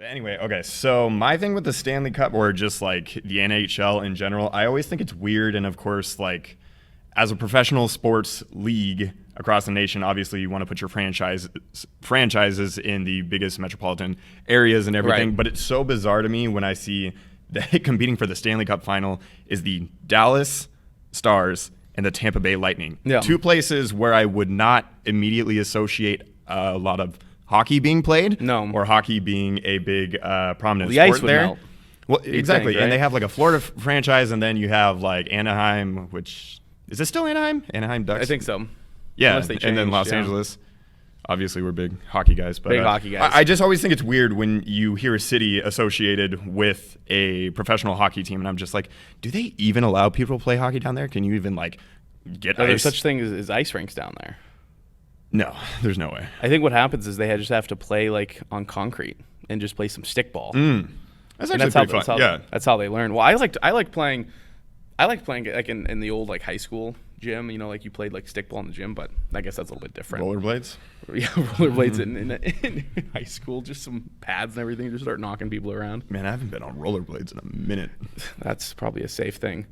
Anyway, okay, so my thing with the Stanley Cup, or just like the NHL in general, I always think it's weird. And of course, like as a professional sports league across the nation, obviously you want to put your franchises in the biggest metropolitan areas and everything. Right. But it's so bizarre to me when I see that competing for the Stanley Cup final is the Dallas Stars and the Tampa Bay Lightning. Yeah. Two places where I would not immediately associate a lot of hockey being played, or hockey being a big prominent the sport ice would there. melt. Well, exactly, think, right? And they have like a Florida franchise, and then you have like Anaheim, which is it still Anaheim? Anaheim Ducks. I think so. Yeah, Unless they and then changed, Los yeah. Angeles. Obviously, we're big hockey guys, but Big hockey guys. I just always think it's weird when you hear a city associated with a professional hockey team, and I'm just like, do they even allow people to play hockey down there? Can you even like get Are there ice? such thing as ice rinks down there? No, there's no way. I think what happens is they just have to play like on concrete and just play some stickball. That's And actually pretty fun. That's how they learn. Well, I like playing like in the old like high school gym. You know, like you played like stickball in the gym, but I guess that's a little bit different. Rollerblades? Yeah, rollerblades in high school, just some pads and everything, just start knocking people around. Man, I haven't been on rollerblades in a minute. That's probably a safe thing.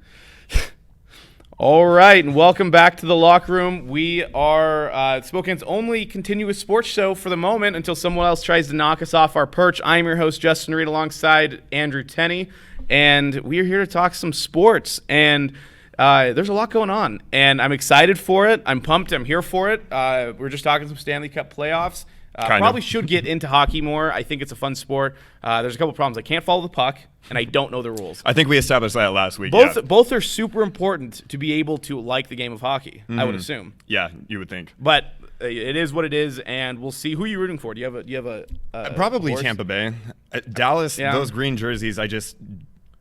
All right, and welcome back to the Locker Room. We are Spokane's only continuous sports show for the moment until someone else tries to knock us off our perch. I'm your host, Justin Reed, alongside Andrew Tenney, and we are here to talk some sports. And there's a lot going on, and I'm excited for it. I'm pumped. I'm here for it. We're just talking some Stanley Cup playoffs. Probably should get into hockey more. I think it's a fun sport. There's a couple problems. I can't follow the puck, and I don't know the rules. I think we established that last week. Both are super important to be able to like the game of hockey, I would assume. Yeah, you would think. But it is what it is, and we'll see. Who are you rooting for? Do you have a probably horse? Tampa Bay. Dallas, Yeah. those green jerseys,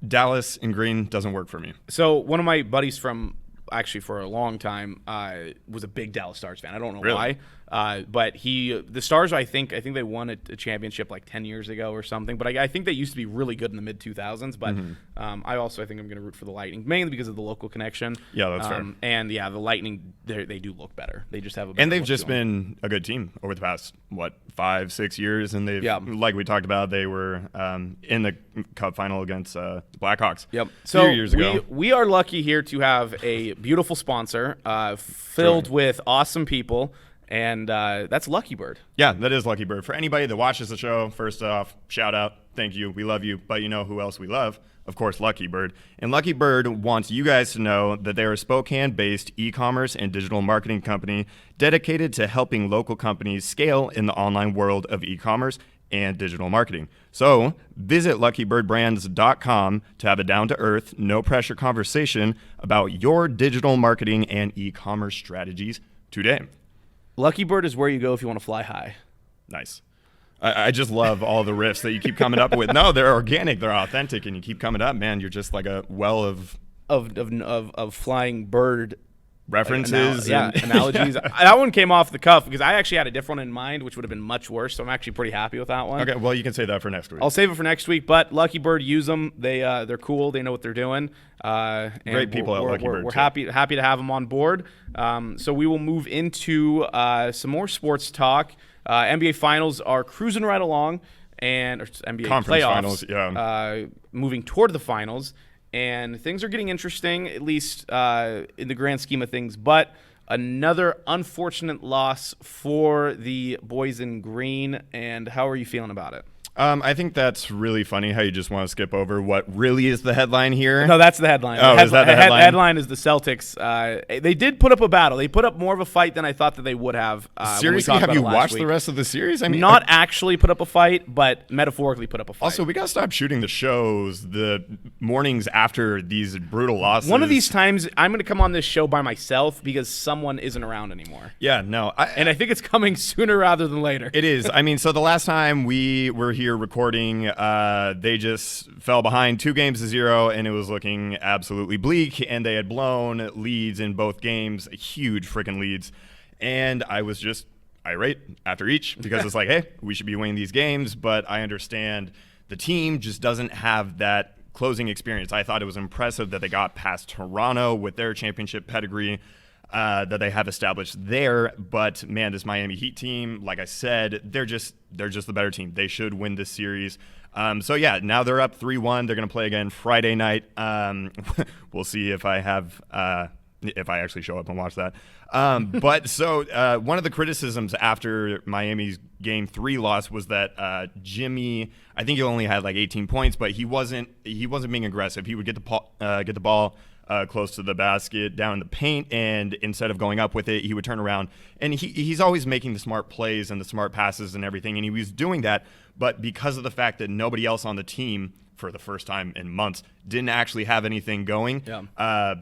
Dallas in green doesn't work for me. So one of my buddies from actually for a long time was a big Dallas Stars fan. I don't know Really? why, but the Stars, I think they won a championship like 10 years ago or something. But I think they used to be really good in the mid 2000s. But I think I'm going to root for the Lightning mainly because of the local connection. Yeah, that's fair. And yeah, the Lightning they do look better. They just have And they've just been a good team over the past 5-6 years, and they've like we talked about, they were in the Cup final against the Blackhawks. Yep. A So few years ago. we are lucky here to have a beautiful sponsor filled with awesome people, and that's Lucky Bird. Yeah, that is Lucky Bird. For anybody that watches the show, first off, shout out, thank you, we love you. But you know who else we love? Of course, Lucky Bird. And Lucky Bird wants you guys to know that they're a Spokane-based e-commerce and digital marketing company dedicated to helping local companies scale in the online world of e-commerce and digital marketing. So visit luckybirdbrands.com to have a down-to-earth, no-pressure conversation about your digital marketing and e-commerce strategies today. Lucky Bird is where you go if you want to fly high. Nice. I just love all the riffs that you keep coming up with. No, they're organic, they're authentic, and you keep coming up, man. You're just like a well of flying bird references. Analogies. That one came off the cuff because I actually had a different one in mind, which would have been much worse. So I'm actually pretty happy with that one. Okay, well, you can say that for next week. I'll save it for next week. But Lucky Bird, use them. They're cool. They know what they're doing. And Great people at Lucky Bird. We're happy to have them on board. So we will move into some more sports talk. NBA Finals are cruising right along, and NBA Conference playoffs, finals, moving toward the finals, and things are getting interesting, at least in the grand scheme of things. But another unfortunate loss for the boys in green. And how are you feeling about it? I think that's really funny how you just want to skip over what really is the headline here. No, that's the headline. Oh, is that the headline? The headline is the Celtics. They did put up a battle. They put up more of a fight than I thought that they would have. Seriously, have you watched the rest of the series? I mean, not actually put up a fight, but metaphorically put up a fight. Also, we got to stop shooting the shows the mornings after these brutal losses. One of these times, I'm going to come on this show by myself because someone isn't around anymore. Yeah, no. And I think it's coming sooner rather than later. It is. I mean, so the last time we were here recording, they just fell behind 2-0, and it was looking absolutely bleak, and they had blown leads in both games, huge freaking leads. And I was just irate after each because it's like, hey, we should be winning these games, but I understand the team just doesn't have that closing experience. I thought it was impressive that they got past Toronto with their championship pedigree. that they have established there. But man, this Miami Heat team, like I said, they're just the better team. They should win this series. So yeah, now they're up 3-1. They're going to play again Friday night. We'll see if I actually show up and watch that. But so one of the criticisms after Miami's Game 3 loss was that Jimmy, I think he only had like 18 points, but he wasn't being aggressive. He would get the ball close to the basket, down in the paint, and instead of going up with it, he would turn around. And he's always making the smart plays and the smart passes and everything, and he was doing that. But because of the fact that nobody else on the team, for the first time in months, didn't actually have anything going,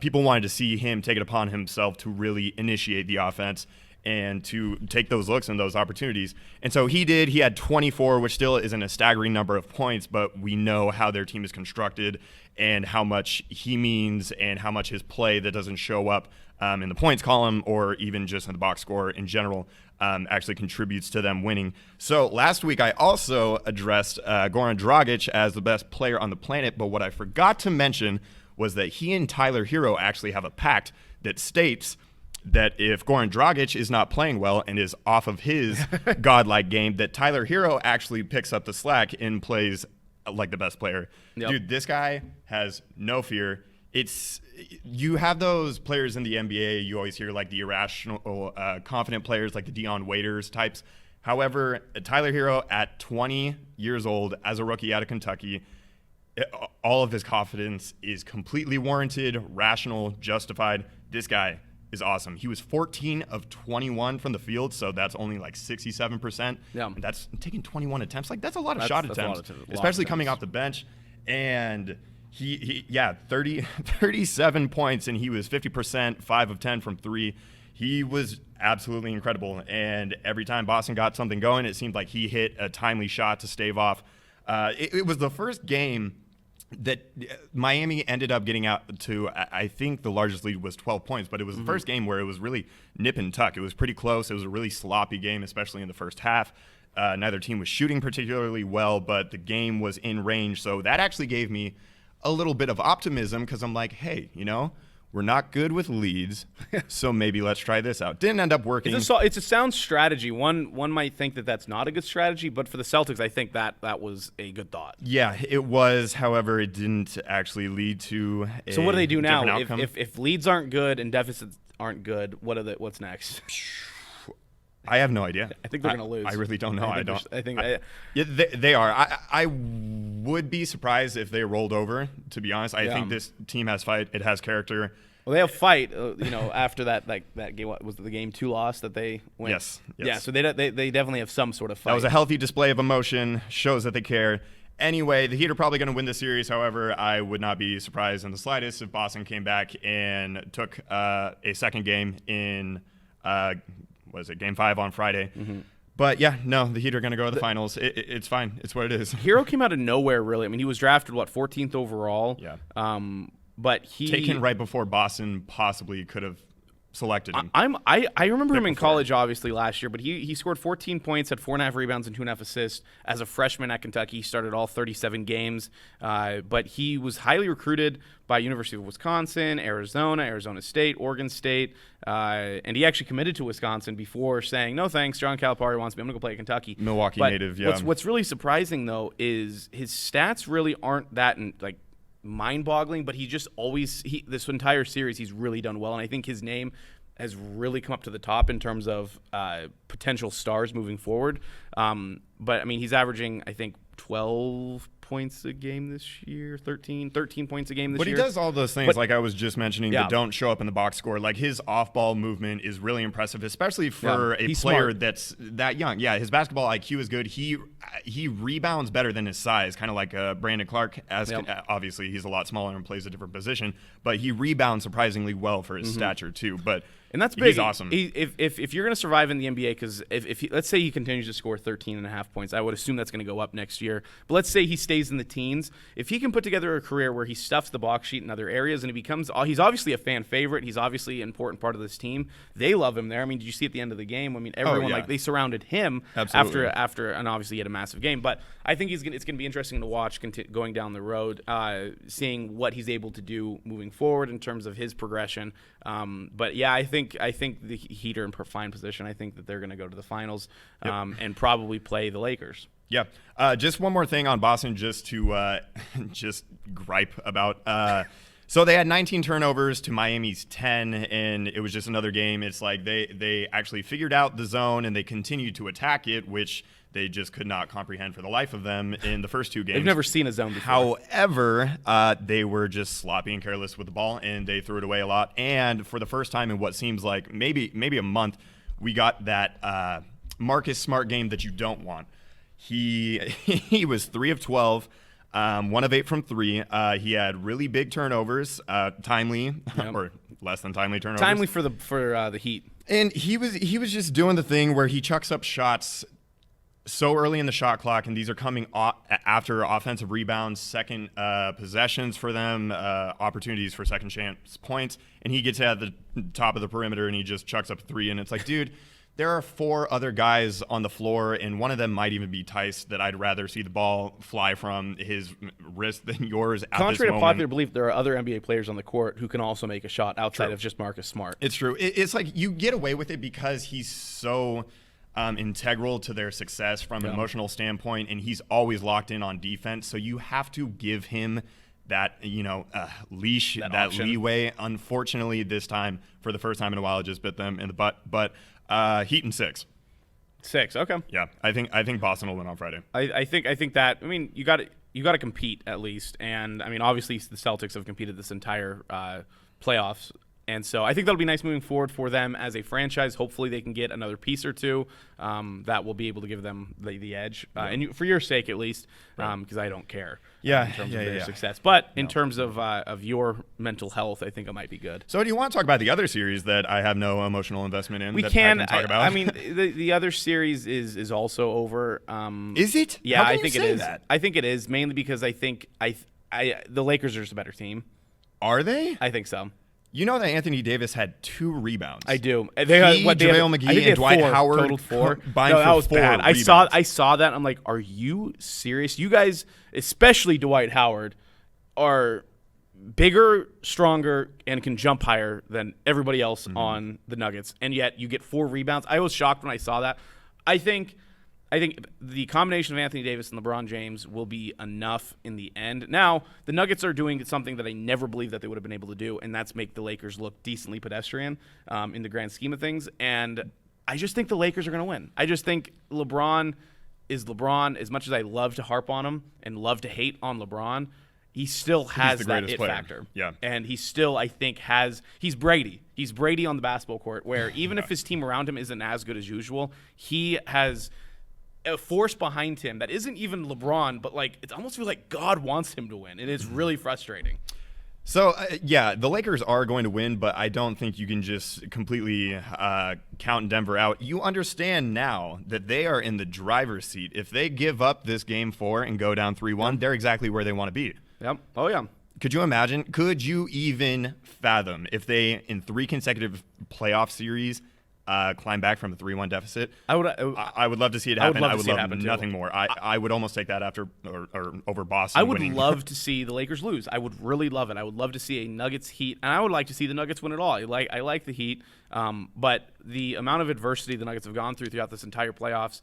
people wanted to see him take it upon himself to really initiate the offense and to take those looks and those opportunities. And so he did. He had 24, which still isn't a staggering number of points, but we know how their team is constructed and how much he means and how much his play that doesn't show up in the points column or even just in the box score in general actually contributes to them winning. So last week I also addressed Goran Dragic as the best player on the planet, but what I forgot to mention was that he and Tyler Hero actually have a pact that states that if Goran Dragic is not playing well and is off of his godlike game, that Tyler Hero actually picks up the slack and plays like the best player. Yep. Dude, this guy has no fear. You have those players in the NBA, you always hear like the irrational, confident players like the Dion Waiters types. However, Tyler Hero at 20 years old as a rookie out of Kentucky, all of his confidence is completely warranted, rational, justified. This guy is awesome. He was 14 of 21 from the field, so that's only like 67%. Yeah. And that's taking 21 attempts. Like that's a lot of shot attempts, especially coming off the bench. And he 37 points, and he was 50%, 5 of 10 from 3. He was absolutely incredible. And every time Boston got something going, it seemed like he hit a timely shot to stave off. It was the first game that Miami ended up getting out to, I think the largest lead was 12 points, but it was the first game where it was really nip and tuck. It was pretty close. It was a really sloppy game, especially in the first half. Neither team was shooting particularly well, but the game was in range. So that actually gave me a little bit of optimism because I'm like, hey, we're not good with leads, so maybe let's try this out. Didn't end up working. It's a sound strategy. One might think that that's not a good strategy, but for the Celtics, I think that was a good thought. Yeah, it was. However, it didn't actually lead to a So what do they do now? outcome. If leads aren't good and deficits aren't good, what's next? I have no idea. I think they're going to lose. I really don't know. Yeah, they are. I would be surprised if they rolled over, to be honest. I think this team has fight. It has character. Well, they have fight, after that game. What was it, the Game 2 loss that they went? Yes. Yeah, so they definitely have some sort of fight. That was a healthy display of emotion, shows that they care. Anyway, the Heat are probably going to win this series. However, I would not be surprised in the slightest if Boston came back and took a second game in Game 5 on Friday. Mm-hmm. But yeah, no, the Heat are going to go to the finals. It's fine. It's what it is. Hero came out of nowhere, really. I mean, he was drafted 14th overall. Yeah. But he taken right before Boston possibly could have selected him. I remember him in college, obviously, last year, but he scored 14 points, had 4.5 rebounds and 2.5 assists. As a freshman at Kentucky, he started all 37 games. But he was highly recruited by University of Wisconsin, Arizona State, Oregon State, and he actually committed to Wisconsin before saying, no thanks, John Calipari wants me, I'm going to go play at Kentucky. Milwaukee native, yeah. What's really surprising, though, is his stats really aren't that mind-boggling, but he just always this entire series he's really done well, and I think his name has really come up to the top in terms of potential stars moving forward. But I mean, he's averaging, I think, 12 points a game this year, 13 points a game this year. But he does all those things, like I was just mentioning, that don't show up in the box score. Like his off-ball movement is really impressive, especially for a player smart. That's that young. Yeah, his basketball IQ is good. He rebounds better than his size, kind of like Brandon Clark. Obviously, he's a lot smaller and plays a different position, but he rebounds surprisingly well for his stature too. And that's big. He's awesome. If you're going to survive in the NBA, because if let's say he continues to score 13.5 points, I would assume that's going to go up next year. But let's say he stays stays in the teens, if he can put together a career where he stuffs the box sheet in other areas and he's obviously a fan favorite. He's obviously an important part of this team. They love him there. I mean, did you see at the end of the game? I mean, everyone they surrounded him after, and obviously he had a massive game. But I think it's going to be interesting to watch going down the road, seeing what he's able to do moving forward in terms of his progression. But yeah, I think the Heat are in fine position. I think that they're going to go to the finals and probably play the Lakers. Yeah. Just one more thing on Boston, just to just gripe about. So they had 19 turnovers to Miami's 10, and it was just another game. It's like they actually figured out the zone and they continued to attack it, which they just could not comprehend for the life of them in the first two games. They've never seen a zone before. However, they were just sloppy and careless with the ball, and they threw it away a lot. And for the first time in what seems like maybe a month, we got that Marcus Smart game that you don't want. He was 3 of 12, 1 of 8 from 3. He had really big turnovers, timely or less than timely turnovers. Timely for the Heat. And he was just doing the thing where he chucks up shots so early in the shot clock, and these are coming after offensive rebounds, second possessions for them, opportunities for second chance points, and he gets at the top of the perimeter and he just chucks up a 3, and it's like, dude, there are 4 other guys on the floor, and one of them might even be Tice, that I'd rather see the ball fly from his wrist than yours at this moment. Contrary to popular belief, there are other NBA players on the court who can also make a shot outside of just Marcus Smart. It's true. It's like you get away with it because he's so integral to their success from an emotional standpoint, and he's always locked in on defense. So you have to give him that leash, that leeway. Unfortunately, this time, for the first time in a while, it just bit them in the butt. But Heat in 6. 6, okay. Yeah, I think Boston will win on Friday. I think that, I mean, you got to compete at least, and I mean, obviously the Celtics have competed this entire playoffs. And so I think that'll be nice moving forward for them as a franchise. Hopefully they can get another piece or two that will be able to give them the edge. And for your sake, at least, because I don't care in terms of their success. But in terms of your mental health, I think it might be good. So do you want to talk about the other series that I have no emotional investment in? We can talk about. I mean, the other series is also over. Is it? Yeah, I think it is. I think it is, mainly because I think the Lakers are just a better team. Are they? I think so. You know that Anthony Davis had 2 rebounds. I do. JaVale McGee, and Dwight Howard totaled 4. Combined that was 4 bad. rebounds. I saw that. I'm like, are you serious? You guys, especially Dwight Howard, are bigger, stronger, and can jump higher than everybody else on the Nuggets, and yet you get 4 rebounds. I was shocked when I saw that. I think the combination of Anthony Davis and LeBron James will be enough in the end. Now, the Nuggets are doing something that I never believed that they would have been able to do, and that's make the Lakers look decently pedestrian in the grand scheme of things. And I just think the Lakers are going to win. I just think LeBron is LeBron. As much as I love to harp on him and love to hate on LeBron, he still has that it factor. Yeah. And he still, I think, he's Brady. He's Brady on the basketball court, where even if his team around him isn't as good as usual, he has a force behind him that isn't even LeBron, but like it almost feels like God wants him to win. It is really frustrating. So, the Lakers are going to win, but I don't think you can just completely count Denver out. You understand now that they are in the driver's seat. If they give up this game 4 and go down 3-1, they're exactly where they want to be. Yep. Oh, yeah. Could you imagine? Could you even fathom if they, in 3 consecutive playoff series, climb back from a 3-1 deficit? I would love to see it happen. I would love nothing more. I would almost take that after or over Boston. I would winning. love to see the Lakers lose. I would really love it. I would love to see a Nuggets Heat, and I would like to see the Nuggets win it all. I like the Heat, but the amount of adversity the Nuggets have gone throughout this entire playoffs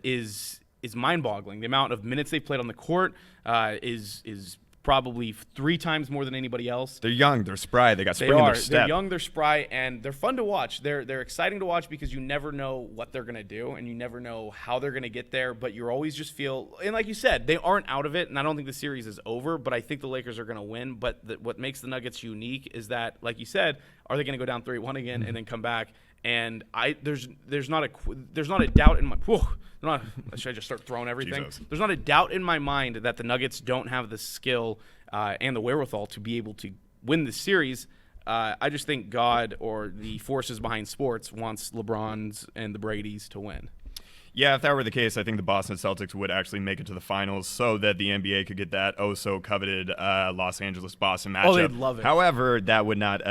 is mind-boggling. The amount of minutes they've played on the court is probably 3 times more than anybody else. They're young, they're spry, they got spring in their step. They're young, they're spry, and they're fun to watch. They're exciting to watch because you never know what they're going to do, and you never know how they're going to get there, but you always just feel, and like you said, they aren't out of it, and I don't think the series is over, but I think the Lakers are going to win. But what makes the Nuggets unique is that, like you said, are they going to go down 3-1 again and then come back? And there's not a doubt in my should I just start throwing everything? Jesus. There's not a doubt in my mind that the Nuggets don't have the skill and the wherewithal to be able to win the series. I just think God or the forces behind sports wants LeBron's and the Brady's to win. Yeah, if that were the case, I think the Boston Celtics would actually make it to the finals so that the NBA could get that coveted Los Angeles-Boston matchup. Oh, they'd love it. However, that would not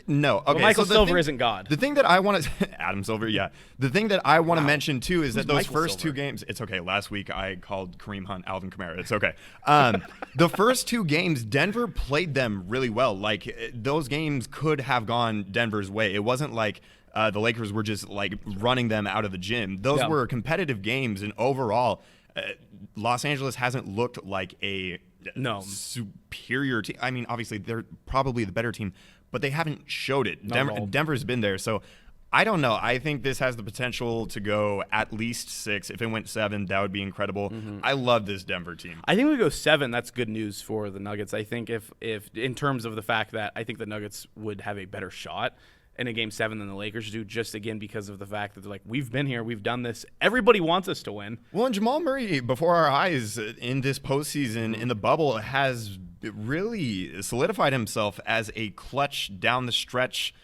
no. Okay, but Michael so Silver isn't God. The thing that I want to Adam Silver, yeah. The thing that I want to mention too is that those Michael first Silver? 2 games, it's okay. Last week I called Kareem Hunt Alvin Kamara. It's okay. The first 2 games, Denver played them really well. Like those games could have gone Denver's way. It wasn't like the Lakers were just like running them out of the gym. Those were competitive games, and overall, Los Angeles hasn't looked like a superior team. I mean, obviously they're probably the better team, but they haven't showed it. Denver's been there, so I don't know. I think this has the potential to go at least 6. If it went 7, that would be incredible. I love this Denver team. I think we go 7. That's good news for the Nuggets. I think if in terms of the fact that I think the Nuggets would have a better shot in a game 7 than the Lakers do, just again because of the fact that they're like, we've been here, we've done this. Everybody wants us to win. Well, and Jamal Murray, before our eyes in this postseason, in the bubble, has really solidified himself as a clutch down the stretch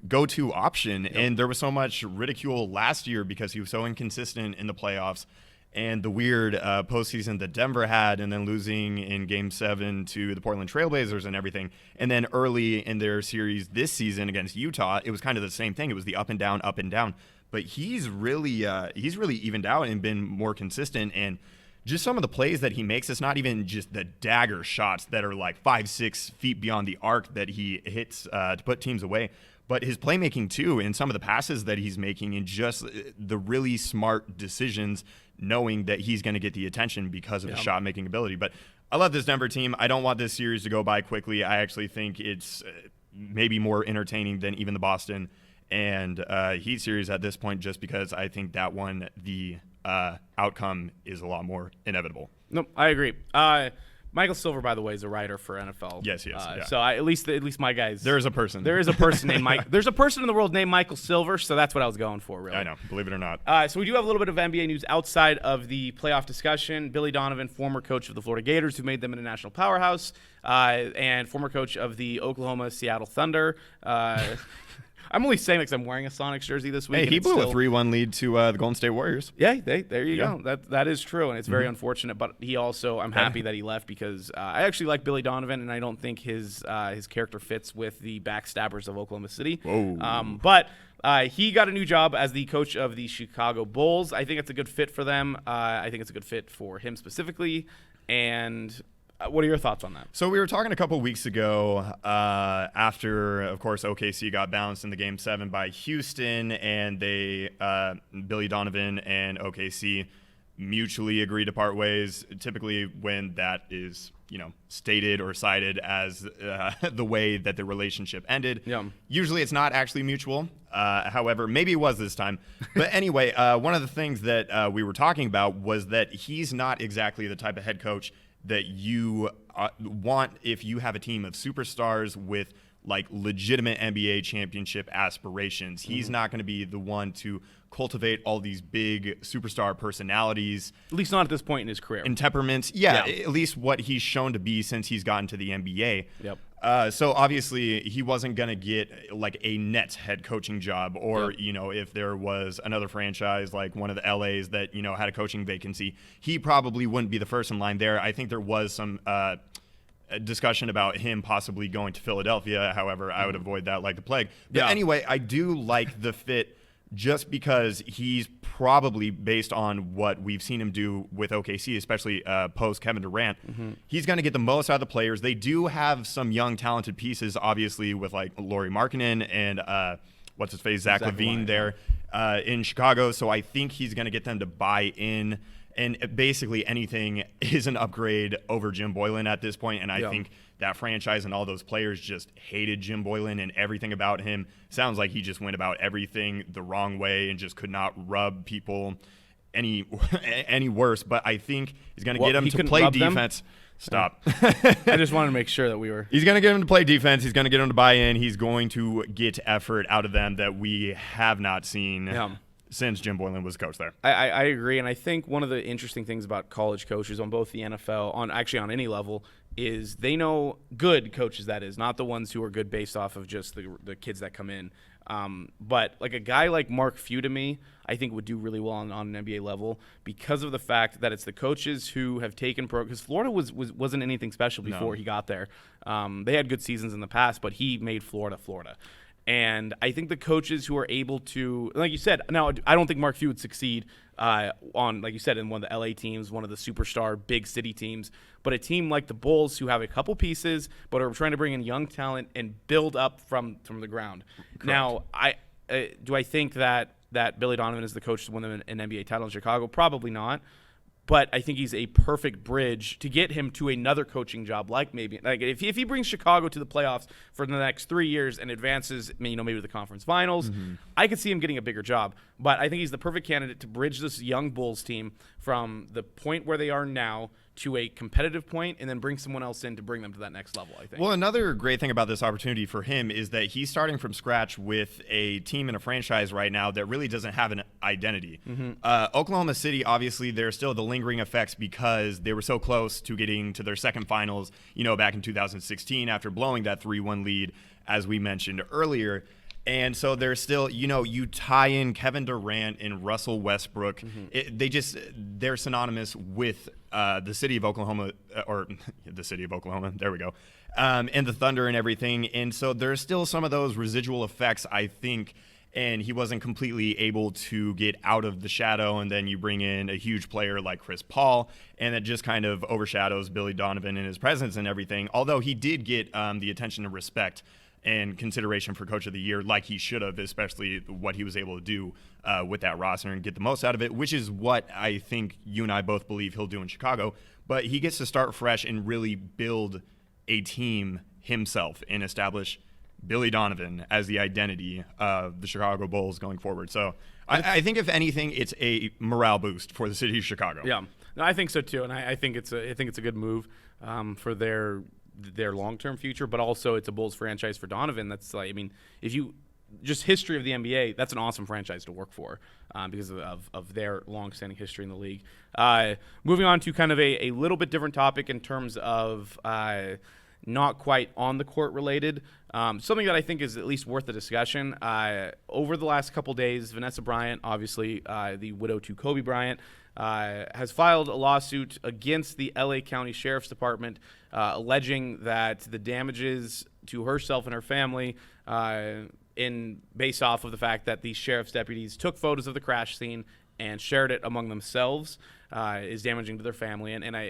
go-to option. And there was so much ridicule last year because he was so inconsistent in the playoffs. And the weird postseason that Denver had, and then losing in Game 7 to the Portland Trailblazers and everything. And then early in their series this season against Utah, it was kind of the same thing. It was the up and down, up and down. But he's really evened out and been more consistent. And just some of the plays that he makes, it's not even just the dagger shots that are like 5-6 feet beyond the arc that he hits to put teams away. But his playmaking, too, and some of the passes that he's making, and just the really smart decisions, knowing that he's going to get the attention because of his shot-making ability. But I love this Denver team. I don't want this series to go by quickly. I actually think it's maybe more entertaining than even the Boston and Heat series at this point, just because I think that one, the outcome is a lot more inevitable. Nope, I agree. Michael Silver, by the way, is a writer for NFL. Yes, yeah. So at least my guys. There is a person. There is a person named Mike. There's a person in the world named Michael Silver, so that's what I was going for, really. I know, believe it or not. So we do have a little bit of NBA news outside of the playoff discussion. Billy Donovan, former coach of the Florida Gators, who made them an international powerhouse, and former coach of the Oklahoma Seattle Thunder. I'm only saying that because I'm wearing a Sonics jersey this week. Hey, he blew a 3-1 lead to the Golden State Warriors. Yeah, there you go. That is true, and it's very unfortunate. But he also, I'm happy that he left because I actually like Billy Donovan, and I don't think his character fits with the backstabbers of Oklahoma City. Whoa. But he got a new job as the coach of the Chicago Bulls. I think it's a good fit for them. I think it's a good fit for him specifically, and what are your thoughts on that? So we were talking a couple weeks ago after, of course, OKC got bounced in the Game 7 by Houston, and they Billy Donovan and OKC mutually agreed to part ways. Typically when that is, stated or cited as the way that the relationship ended. Yeah. Usually it's not actually mutual. However, maybe it was this time. But anyway, one of the things that we were talking about was that he's not exactly the type of head coach that you want if you have a team of superstars with like legitimate NBA championship aspirations. He's not going to be the one to cultivate all these big superstar personalities. At least not at this point in his career. And temperaments. Yeah, at least what he's shown to be since he's gotten to the NBA. Yep. So obviously he wasn't going to get like a Nets head coaching job or, if there was another franchise like one of the LAs that, had a coaching vacancy, he probably wouldn't be the first in line there. I think there was some discussion about him possibly going to Philadelphia. However, I would avoid that like the plague. But anyway, I do like the fit just because he's probably, based on what we've seen him do with OKC, especially post Kevin Durant, he's going to get the most out of the players. They do have some young, talented pieces, obviously, with like Lauri Markkanen and Zach LaVine there in Chicago. So I think he's going to get them to buy in. And basically anything is an upgrade over Jim Boylan at this point. And I think that franchise and all those players just hated Jim Boylan and everything about him. Sounds like he just went about everything the wrong way and just could not rub people any worse. But I think he's going to get him to play defense. Stop. I just wanted to make sure that we were. He's going to get him to play defense. He's going to get him to buy in. He's going to get effort out of them that we have not seen since Jim Boylan was coach there. I agree, and I think one of the interesting things about college coaches on both the NFL, on any level, is they know good coaches, that is, not the ones who are good based off of just the kids that come in. But like a guy like Mark Few to me, I think would do really well on an NBA level because of the fact that it's the coaches who have taken because Florida wasn't anything special before he got there. They had good seasons in the past, but he made Florida. And I think the coaches who are able to, like you said, now I don't think Mark Few would succeed on, like you said, in one of the LA teams, one of the superstar big city teams, but a team like the Bulls who have a couple pieces but are trying to bring in young talent and build up from the ground. Correct. Now, do I think that Billy Donovan is the coach to win them an NBA title in Chicago? Probably not. But I think he's a perfect bridge to get him to another coaching job, like if he brings Chicago to the playoffs for the next 3 years and advances, maybe to the conference finals, I could see him getting a bigger job. But I think he's the perfect candidate to bridge this young Bulls team from the point where they are now to a competitive point and then bring someone else in to bring them to that next level, I think. Well, another great thing about this opportunity for him is that he's starting from scratch with a team and a franchise right now that really doesn't have an identity. Oklahoma City, obviously, there's still the lingering effects because they were so close to getting to their second finals, back in 2016 after blowing that 3-1 lead, as we mentioned earlier. And so there's still, you tie in Kevin Durant and Russell Westbrook. They're synonymous with the city of Oklahoma, or the city of Oklahoma. There we go. And the Thunder and everything. And so there's still some of those residual effects, I think. And he wasn't completely able to get out of the shadow. And then you bring in a huge player like Chris Paul, and it just kind of overshadows Billy Donovan and his presence and everything. Although he did get the attention and respect and consideration for Coach of the Year like he should have, especially what he was able to do with that roster and get the most out of it, which is what I think you and I both believe he'll do in Chicago. But he gets to start fresh and really build a team himself and establish Billy Donovan as the identity of the Chicago Bulls going forward. So I think, if anything, it's a morale boost for the city of Chicago. Yeah, no, I think so too, and I think it's a good move for their long-term future, but also it's a Bulls franchise for Donovan. That's if you just history of the NBA, that's an awesome franchise to work for because of their long-standing history in the league. Moving on to kind of a little bit different topic in terms of not quite on the court related, something that I think is at least worth the discussion. Over the last couple days, Vanessa Bryant, obviously the widow to Kobe Bryant, has filed a lawsuit against the LA County Sheriff's Department, alleging that the damages to herself and her family, based off of the fact that these sheriff's deputies took photos of the crash scene and shared it among themselves, is damaging to their family, and I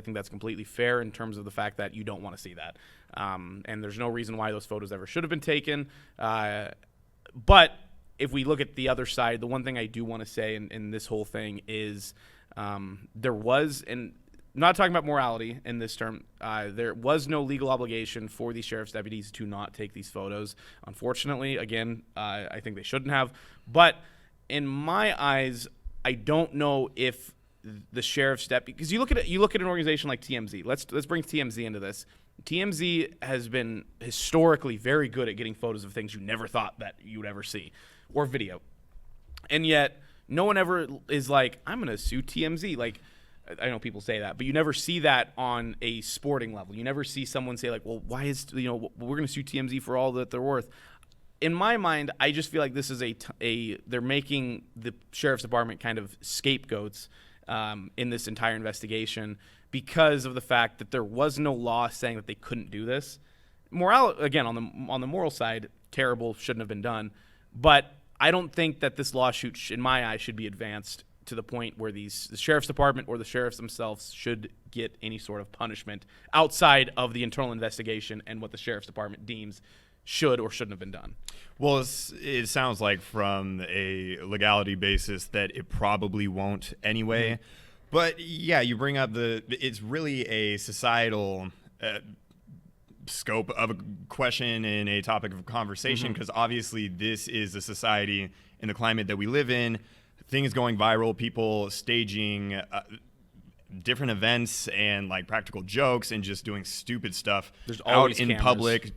think that's completely fair in terms of the fact that you don't want to see that, and there's no reason why those photos ever should have been taken, but if we look at the other side, the one thing I do want to say in this whole thing is there was, and I'm not talking about morality in this term, there was no legal obligation for these sheriff's deputies to not take these photos. Unfortunately, again, I think they shouldn't have. But in my eyes, I don't know if the sheriff's deputy, because you look at an organization like TMZ. Let's bring TMZ into this. TMZ has been historically very good at getting photos of things you never thought that you would ever see, or video. And yet, no one ever is like, I'm going to sue TMZ. Like, I know people say that, but you never see that on a sporting level. You never see someone say, like, well, why is, we're going to sue TMZ for all that they're worth. In my mind, I just feel like this is they're making the sheriff's department kind of scapegoats in this entire investigation because of the fact that there was no law saying that they couldn't do this. Morale, again, on the moral side, terrible, shouldn't have been done. But I don't think that this lawsuit, in my eyes, should be advanced to the point where the sheriff's department or the sheriffs themselves should get any sort of punishment outside of the internal investigation and what the sheriff's department deems should or shouldn't have been done. Well, it sounds like from a legality basis that it probably won't anyway. Mm-hmm. But yeah, you bring up it's really a societal scope of a question and a topic of conversation, because obviously this is a society in the climate that we live in, things going viral, people staging different events and like practical jokes and just doing stupid stuff out in public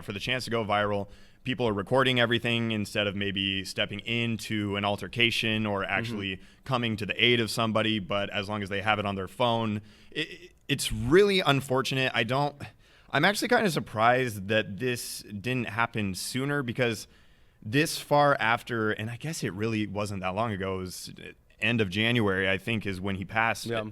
for the chance to go viral. People are recording everything instead of maybe stepping into an altercation or actually coming to the aid of somebody, but as long as they have it on their phone, it's really unfortunate. I'm actually kind of surprised that this didn't happen sooner, because this far after, and I guess it really wasn't that long ago, it was end of January, I think, is when he passed. Yeah.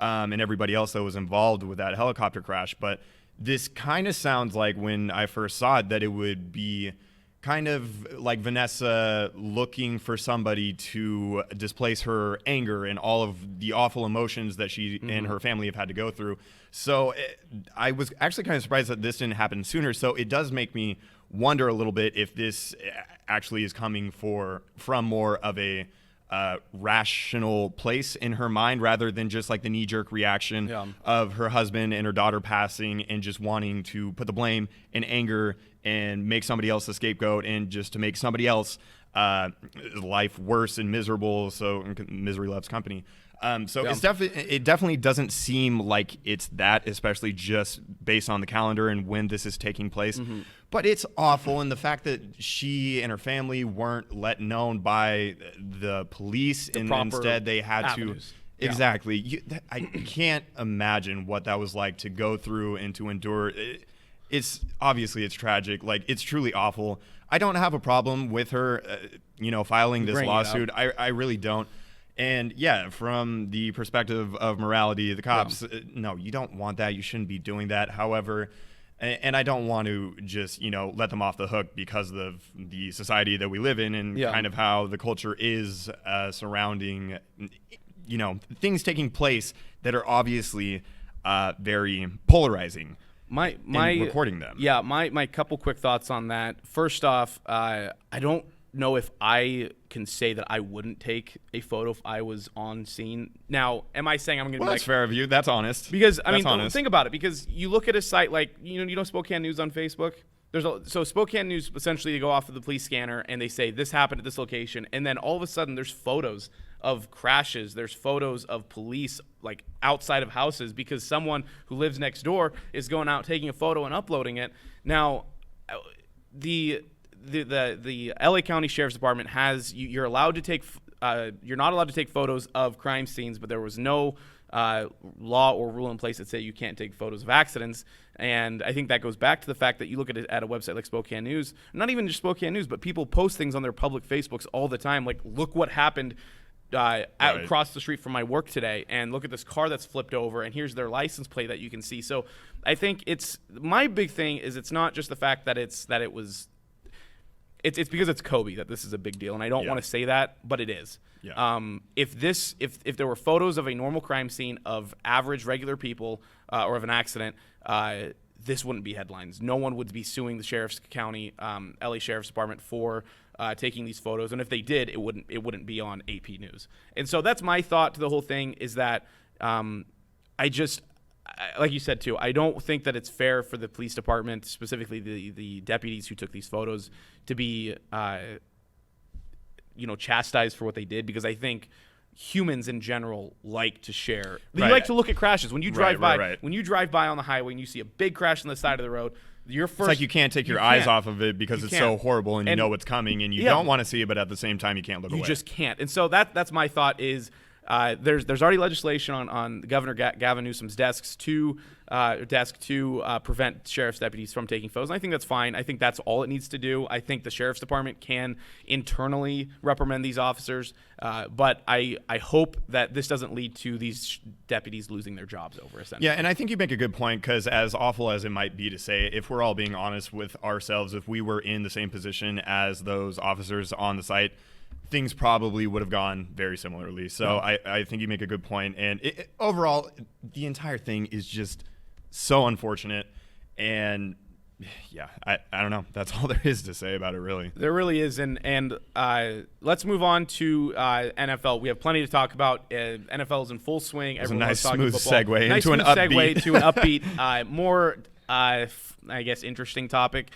And everybody else that was involved with that helicopter crash. But this kind of sounds like, when I first saw it, that it would be kind of like Vanessa looking for somebody to displace her anger and all of the awful emotions that she and her family have had to go through. So I was actually kind of surprised that this didn't happen sooner. So it does make me wonder a little bit if this actually is coming from more of a rational place in her mind, rather than just like the knee-jerk reaction of her husband and her daughter passing and just wanting to put the blame and anger and make somebody else the scapegoat, and just to make somebody else life worse and miserable. So misery loves company. It definitely doesn't seem like it's that, especially just based on the calendar and when this is taking place. But it's awful, and the fact that she and her family weren't let known by the police, and instead they had avenues. to. Exactly. I can't imagine what that was like to go through and to endure. It's tragic. Like, it's truly awful. I don't have a problem with her, filing this lawsuit. I really don't. And yeah, from the perspective of morality, the cops, no, you don't want that. You shouldn't be doing that. However, and I don't want to just, let them off the hook because of the society that we live in, and kind of how the culture is surrounding, things taking place that are obviously very polarizing. My recording them. Yeah, my couple quick thoughts on that. First off, I don't know if I can say that I wouldn't take a photo if I was on scene. Now, am I saying I'm going to be that's fair of you. That's honest. Because, think about it. Because you look at a site like, Spokane News on Facebook? So Spokane News, essentially, they go off of the police scanner and they say, this happened at this location. And then all of a sudden, there's photos of crashes. There's photos of police, like, outside of houses, because someone who lives next door is going out, taking a photo and uploading it. Now, the LA County Sheriff's Department has you're allowed to take you're not allowed to take photos of crime scenes, but there was no law or rule in place that say you can't take photos of accidents. And I think that goes back to the fact that you look at it at a website like Spokane News, not even just Spokane News, but people post things on their public Facebooks all the time, like, look what happened across the street from my work today, and look at this car that's flipped over, and here's their license plate that you can see. So I think it's my big thing is it's not just the fact that it's because it's Kobe that this is a big deal, and I don't want to say that, but it is. Yeah. If there were photos of a normal crime scene of average regular people or of an accident, this wouldn't be headlines. No one would be suing the LA Sheriff's Department for taking these photos, and if they did, it wouldn't be on AP News. And so that's my thought to the whole thing, is that like you said too, I don't think that it's fair for the police department, specifically the deputies who took these photos, to be chastised for what they did, because I think humans in general like to share. You like to look at crashes when you drive by. When you drive by on the highway and you see a big crash on the side of the road, it's like you can't take your eyes off of it because it's so horrible, and you know what's coming, and you don't want to see it, but at the same time you can't look away. You just can't. And so that's my thought is. There's already legislation on Governor Gavin Newsom's desk to prevent sheriff's deputies from taking photos. And I think that's fine. I think that's all it needs to do. I think the sheriff's department can internally reprimand these officers, but I hope that this doesn't lead to these deputies losing their jobs over essentially. Yeah, and I think you make a good point, because as awful as it might be to say, if we're all being honest with ourselves, if we were in the same position as those officers on the site, things probably would have gone very similarly. So I think you make a good point. And overall, the entire thing is just so unfortunate. And yeah, I don't know. That's all there is to say about it, really. There really is. And let's move on to NFL. We have plenty to talk about. NFL is in full swing. It's a nice smooth segue into an upbeat. More I guess interesting topic,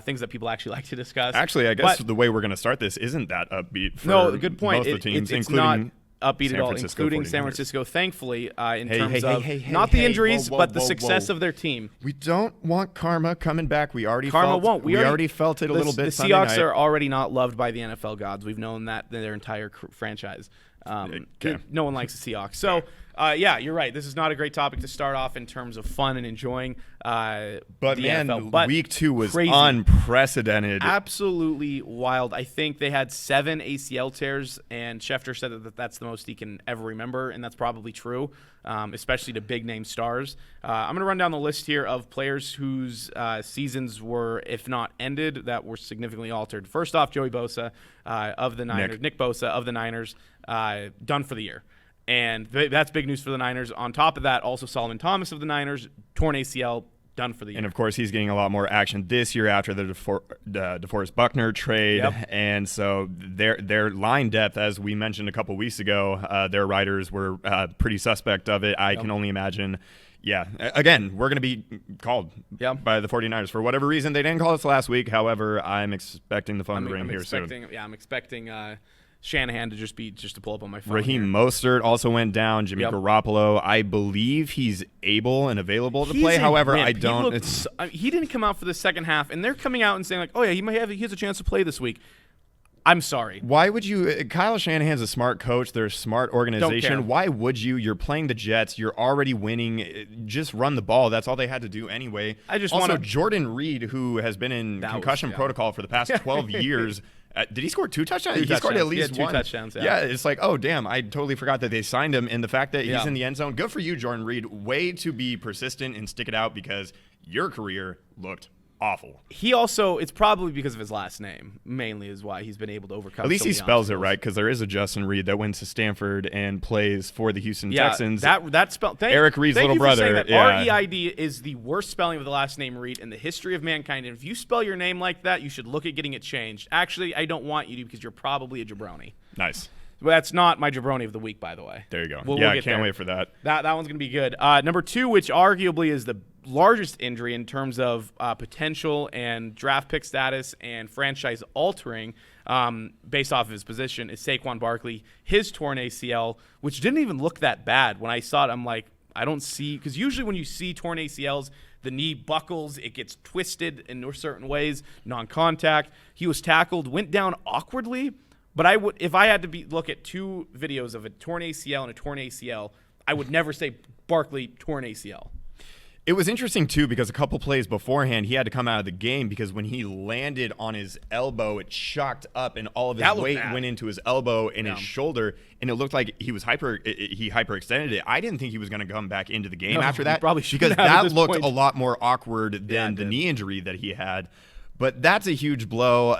things that people actually like to discuss. Actually, I guess the way we're going to start this isn't that upbeat for good point. Most of the teams, it's including not upbeat at all, including San Francisco, thankfully, in terms of not the injuries, but the success of their team. We don't want karma coming back. We already felt it a little bit. The Seahawks are already not loved by the NFL gods. We've known that their entire franchise. No one likes the Seahawks. So Yeah, you're right. This is not a great topic to start off in terms of fun and enjoying. But the man, NFL. But week 2 was crazy. unprecedented. Absolutely wild. I think they had 7 ACL tears, and Schefter said that that's the most he can ever remember, and that's probably true, especially to big-name stars. I'm going to run down the list here of players whose seasons were, if not ended, that were significantly altered. First off, Joey Bosa of the Niners. Nick Bosa of the Niners, done for the year. And that's big news for the Niners. On top of that, also Solomon Thomas of the Niners, torn ACL, done for the year. And, of course, he's getting a lot more action this year after the DeForest Buckner trade. Yep. And so their line depth, as we mentioned a couple weeks ago, their writers were pretty suspect of it. I can only imagine. Yeah, again, we're going to be called by the 49ers. For whatever reason, they didn't call us last week. However, I'm expecting the phone to ring here soon. Yeah, I'm expecting Shanahan to just to pull up on my phone. Raheem Mostert also went down. Jimmy Garoppolo, I believe he's able and available to play. However, I don't. He didn't come out for the second half, and they're coming out and saying like, "Oh yeah, he has a chance to play this week." I'm sorry. Why would you? Kyle Shanahan's a smart coach. They're a smart organization. Why would you? You're playing the Jets. You're already winning. Just run the ball. That's all they had to do anyway. Jordan Reed, who has been in concussion protocol for the past 12 years. Did he score 2 touchdowns? He scored at least 2 one. touchdowns. Yeah, it's like, oh, damn, I totally forgot that they signed him. And the fact that he's in the end zone, good for you, Jordan Reed. Way to be persistent and stick it out because your career looked awful. He also, it's probably because of his last name, mainly is why he's been able to overcome. At least he spells it right, because there is a Justin Reed that went to Stanford and plays for the Houston Texans. That spell. Eric Reed's little brother. R-E-I-D is the worst spelling of the last name Reed in the history of mankind. And if you spell your name like that, you should look at getting it changed. Actually, I don't want you to because you're probably a jabroni. Nice. Well, that's not my jabroni of the week, by the way. There you go. We'll I can't wait for that. That one's going to be good. Number 2, which arguably is the largest injury in terms of potential and draft pick status and franchise altering based off of his position, is Saquon Barkley. His torn ACL, which didn't even look that bad. When I saw it, I'm like, I don't see – because usually when you see torn ACLs, the knee buckles, it gets twisted in certain ways, non-contact. He was tackled, went down awkwardly. But I would, if I had to look at 2 videos of a torn ACL and a torn ACL, I would never say Barkley torn ACL. It was interesting, too, because a couple plays beforehand, he had to come out of the game because when he landed on his elbow, it shocked up and all of his weight went into his elbow and his shoulder, and it looked like he hyperextended it. I didn't think he was going to come back into the game after that because that looked a lot more awkward than the knee injury that he had. But that's a huge blow.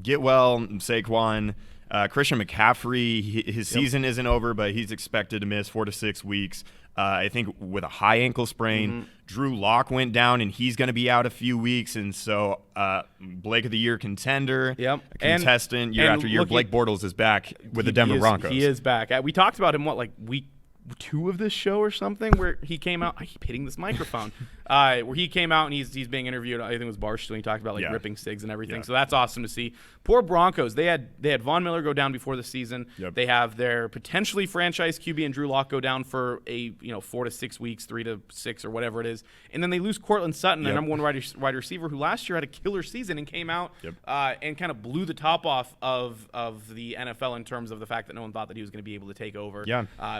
Get well, Saquon. Christian McCaffrey, his season isn't over, but he's expected to miss 4 to 6 weeks. I think with a high ankle sprain. Mm-hmm. Drew Lock went down, and he's going to be out a few weeks. And so Blake of the Year contender, contestant, year after year. Blake Bortles is back with the Denver Broncos. He is back. We talked about him, week 2 of this show or something, where he came out. I keep hitting this microphone. Where he came out and he's being interviewed. I think it was Barstool. He talked about ripping cigs and everything. So that's awesome to see. Poor Broncos. They had Von Miller go down before the season. Yep. They have their potentially franchise QB and Drew Lock go down for a 4 to 6 weeks, 3 to 6 or whatever it is, and then they lose Cortland Sutton, the number 1 wide receiver, who last year had a killer season and came out and kind of blew the top off of the NFL in terms of the fact that no one thought that he was going to be able to take over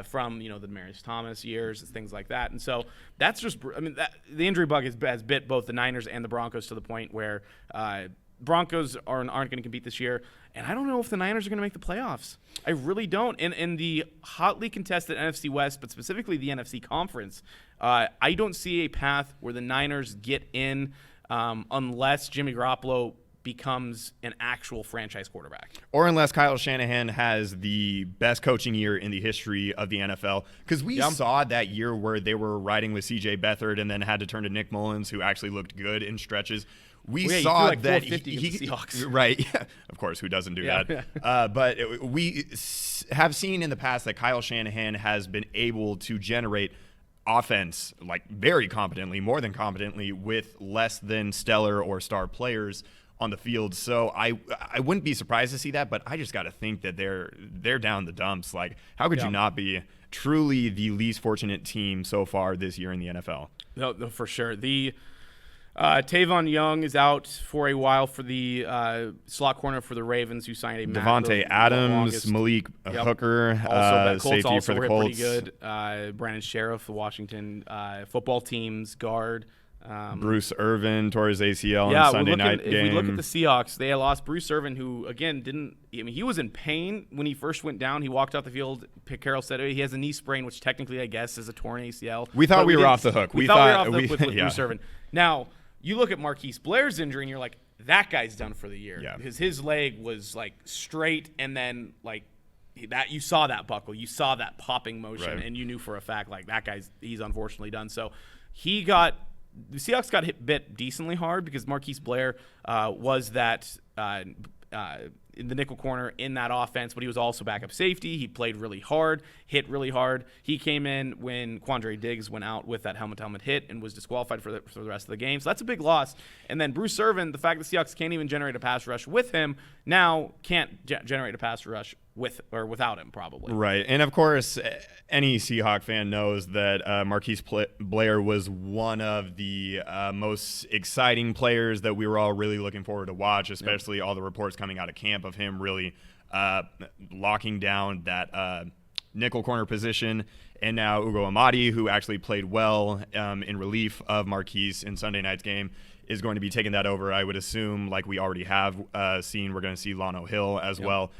from the Demaryius Thomas years and things like that. And so that's just the injury bug has bit both the Niners and the Broncos to the point where Broncos aren't going to compete this year. And I don't know if the Niners are going to make the playoffs. I really don't. In the hotly contested NFC West, but specifically the NFC Conference, I don't see a path where the Niners get in unless Jimmy Garoppolo becomes an actual franchise quarterback. Or unless Kyle Shanahan has the best coaching year in the history of the NFL. Because we saw that year where they were riding with C.J. Beathard and then had to turn to Nick Mullins, who actually looked good in stretches. We saw that he right. Yeah, of course, who doesn't do that? But we have seen in the past that Kyle Shanahan has been able to generate offense very competently, more than competently, with less than stellar or star players on the field. So I wouldn't be surprised to see that, but I just got to think that they're down the dumps. How could you not be truly the least fortunate team so far this year in the NFL? No, for sure. Tavon Young is out for a while for the slot corner for the Ravens, who signed a Devontae Adams, Malik Hooker, safety for the Colts. Pretty good. Brandon Sheriff, the Washington football team's guard. Bruce Irvin tore his ACL in Sunday night game. If we look at the Seahawks, they lost Bruce Irvin, who, again, he was in pain when he first went down. He walked out the field. Pete Carroll said he has a knee sprain, which technically, I guess, is a torn ACL. We thought we were off the hook. We thought we were off the hook with Bruce Irvin. Now, you look at Marquise Blair's injury, and you're like, that guy's done for the year. Yeah. Because his leg was, straight, and then, that you saw that buckle. You saw that popping motion, right. And you knew for a fact, he's unfortunately done. So the Seahawks got bit decently hard because Marquise Blair was that in the nickel corner in that offense, but he was also backup safety. He played really hard, hit really hard. He came in when Quandre Diggs went out with that helmet hit and was disqualified for the rest of the game. So that's a big loss. And then Bruce Irvin, the fact that the Seahawks can't even generate a pass rush with him, now can't generate a pass rush with or without him, probably. Right. And of course, any Seahawk fan knows that Marquise Blair was one of the most exciting players that we were all really looking forward to watch, especially all the reports coming out of camp of him really locking down that nickel corner position. And now Ugo Amadi, who actually played well in relief of Marquise in Sunday night's game, is going to be taking that over. I would assume, like we already have seen, we're going to see Lano Hill as well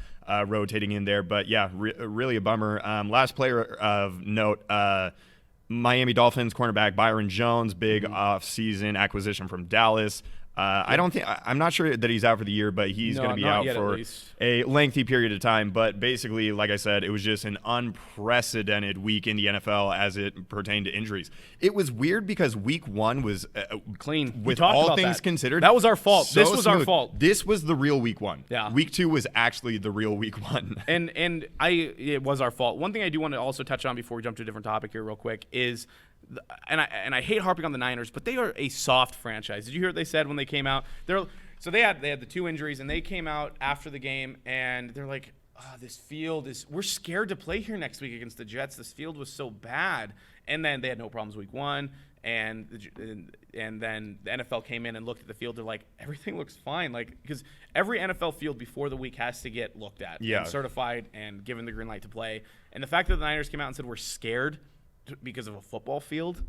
rotating in there. But yeah, really a bummer. Last player of note, Miami Dolphins cornerback Byron Jones, big off-season acquisition from Dallas. I'm not sure that he's out for the year, but he's going to be out for a lengthy period of time. But basically, like I said, it was just an unprecedented week in the NFL as it pertained to injuries. It was weird because week one was clean. With all things considered. That was our fault. So this was our fault. This was the real week one. Yeah. Week two was actually the real week one. It was our fault. One thing I do want to also touch on before we jump to a different topic here real quick is – and I hate harping on the Niners, but they are a soft franchise. Did you hear what they said when they came out? So they had the two injuries, and they came out after the game, and they're like, this field we're scared to play here next week against the Jets. This field was so bad. And then they had no problems week one, and then the NFL came in and looked at the field. They're like, everything looks fine. Because every NFL field before the week has to get looked at and certified and given the green light to play. And the fact that the Niners came out and said we're scared because of a football field,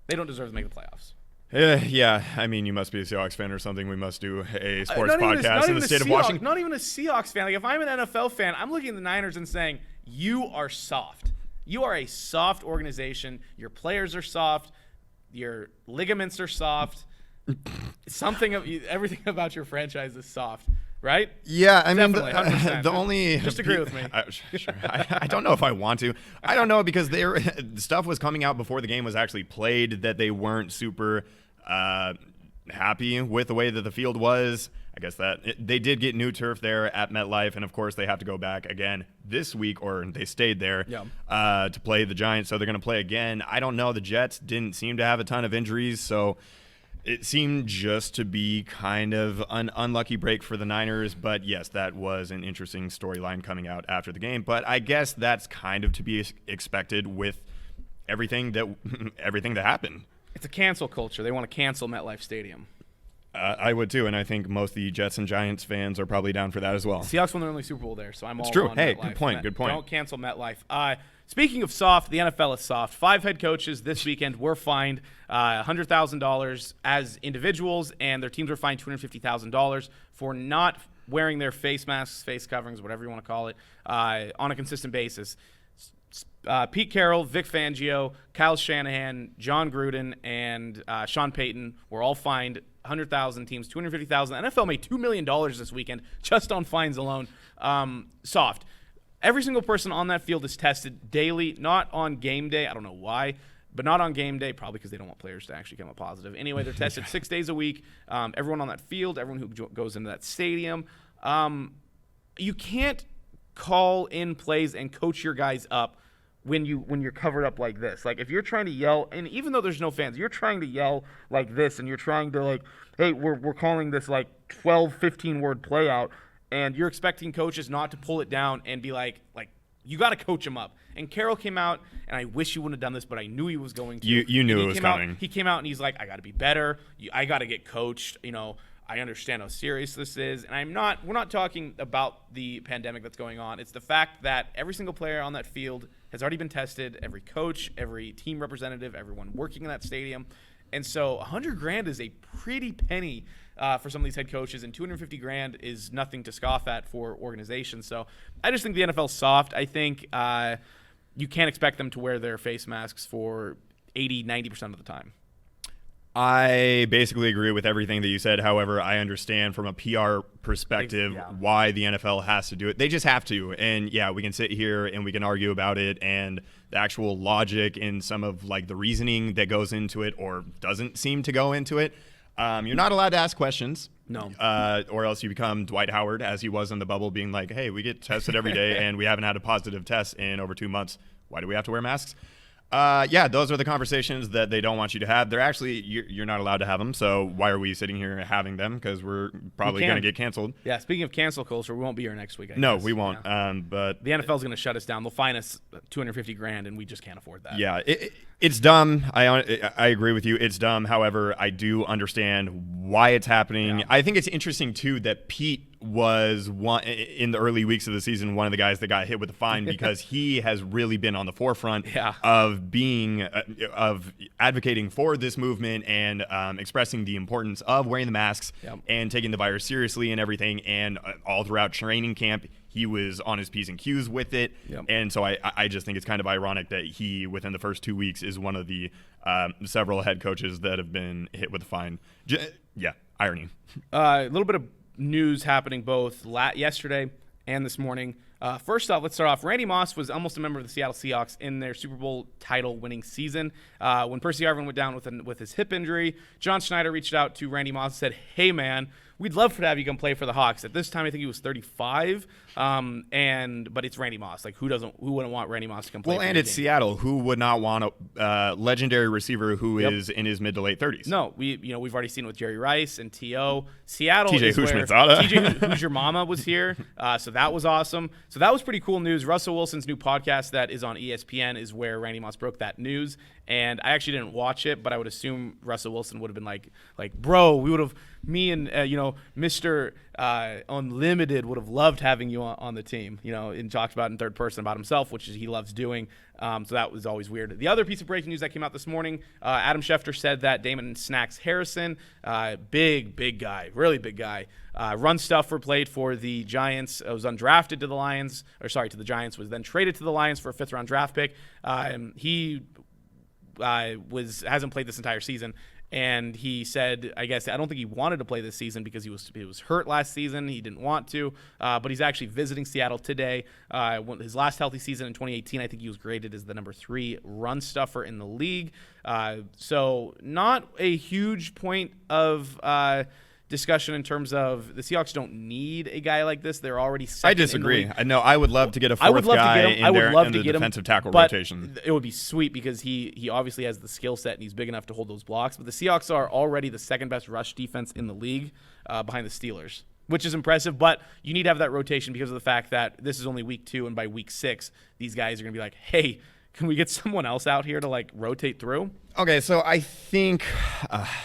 they don't deserve to make the playoffs. Yeah, I mean, you must be a Seahawks fan or something. We must do a sports podcast in the state of Washington. Not even a Seahawks fan. If I'm an NFL fan, I'm looking at the Niners and saying, you are soft. You are a soft organization. Your players are soft. Your ligaments are soft. Everything about your franchise is soft. Right? Yeah, I mean, the only just agree with me. Sure. I don't know if I want to. I don't know because stuff was coming out before the game was actually played that they weren't super happy with the way that the field was. I guess that they did get new turf there at MetLife, and of course they have to go back again this week, or they stayed there to play the Giants, so they're going to play again. I don't know. The Jets didn't seem to have a ton of injuries, so it seemed just to be kind of an unlucky break for the Niners, but yes, that was an interesting storyline coming out after the game. But I guess that's kind of to be expected with everything that happened. It's a cancel culture. They want to cancel MetLife Stadium. I would too, and I think most of the Jets and Giants fans are probably down for that as well. Seahawks won their only Super Bowl there, so I'm all true. on Hey, MetLife. good point. Good point. Don't cancel MetLife. Speaking of soft, the NFL is soft. 5 head coaches this weekend were fined $100,000 as individuals, and their teams were fined $250,000 for not wearing their face masks, face coverings, whatever you want to call it, on a consistent basis. Pete Carroll, Vic Fangio, Kyle Shanahan, John Gruden, and Sean Payton were all fined $100,000, teams $250,000. The NFL made $2 million this weekend just on fines alone. Soft. Every single person on that field is tested daily, not on game day. I don't know why, but not on game day, probably because they don't want players to actually come up positive. Anyway, they're tested 6 days a week. Everyone on that field, everyone who goes into that stadium. You can't call in plays and coach your guys up when you're covered up like this. Like, if you're trying to yell, and even though there's no fans, you're trying to yell like this, and you're trying to hey, we're calling this 12, 15 word play out, and you're expecting coaches not to pull it down and be like You got to coach him up. And Carroll came out, and I wish he wouldn't have done this, but I knew he was going to. You knew it was coming. He came out, and he's like, I got to be better. I got to get coached. I understand how serious this is. And we're not talking about the pandemic that's going on. It's the fact that every single player on that field has already been tested, every coach, every team representative, everyone working in that stadium. And so $100,000 is a pretty penny for some of these head coaches, and $250,000 is nothing to scoff at for organizations. So I just think the NFL's soft. I think you can't expect them to wear their face masks for 80-90% of the time. I basically agree with everything that you said. However, I understand from a PR perspective why the NFL has to do it. They just have to. And yeah, we can sit here and we can argue about it and the actual logic and some of like the reasoning that goes into it or doesn't seem to go into it. You're not allowed to ask questions. No. Or else you become Dwight Howard, as he was in the bubble, being like, hey, we get tested every day and we haven't had a positive test in over 2 months. Why do we have to wear masks? Those are the conversations that they don't want you to have. They're actually, you're not allowed to have them. So why are we sitting here having them? Because we're probably going to get canceled. Yeah, speaking of cancel culture, we won't be here next week. No, we won't. Yeah. But the NFL is going to shut us down. They'll fine us $250,000, and we just can't afford that. Yeah, it's dumb. I agree with you. It's dumb. However, I do understand why it's happening. Yeah. I think it's interesting, too, that Pete was one in the early weeks of the season, one of the guys that got hit with a fine because he has really been on the forefront of being of advocating for this movement and expressing the importance of wearing the masks and taking the virus seriously and everything. And all throughout training camp, he was on his P's and Q's with it. And so I just think it's kind of ironic that he, within the first 2 weeks, is one of the several head coaches that have been hit with a fine. Irony. A little bit of news happening both yesterday and this morning. First off, let's start off. Randy Moss was almost a member of the Seattle Seahawks in their Super Bowl title winning season. When Percy Harvin went down with his hip injury, John Schneider reached out to Randy Moss and said, hey, man, we'd love to have you come play for the Hawks. At this time, I think he was 35, but it's Randy Moss. Like, who wouldn't want Randy Moss to come play? Well, and it's Seattle. Who would not want a legendary receiver who is in his mid to late 30s? No, we've already seen it with Jerry Rice and T.O. Seattle. TJ Houshmandzadeh. TJ Who's Your Mama was here, so that was awesome. So that was pretty cool news. Russell Wilson's new podcast that is on ESPN is where Randy Moss broke that news. And I actually didn't watch it, but I would assume Russell Wilson would have been like, bro, we would have, me and Mr. Unlimited would have loved having you on the team. And talks about in third person about himself, which he loves doing. So that was always weird. The other piece of breaking news that came out this morning, Adam Schefter said that Damon Snacks Harrison, big guy, really big guy, run stuffer, played for the Giants, was undrafted to the Giants, was then traded to the Lions for a 5th round draft pick. He hasn't played this entire season, and he said, I don't think he wanted to play this season because he was hurt last season. He didn't want to, but he's actually visiting Seattle today. His last healthy season in 2018, I think he was graded as the number 3 run stuffer in the league. So not a huge point of discussion in terms of the Seahawks don't need a guy like this. They're already second. I disagree. No, I would love to get a fourth guy in the defensive tackle rotation. It would be sweet because he obviously has the skill set and he's big enough to hold those blocks. But the Seahawks are already the second best rush defense in the league behind the Steelers, which is impressive. But you need to have that rotation because of the fact that this is only week 2, and by week 6, these guys are going to be like, hey, can we get someone else out here to rotate through? Okay, so I think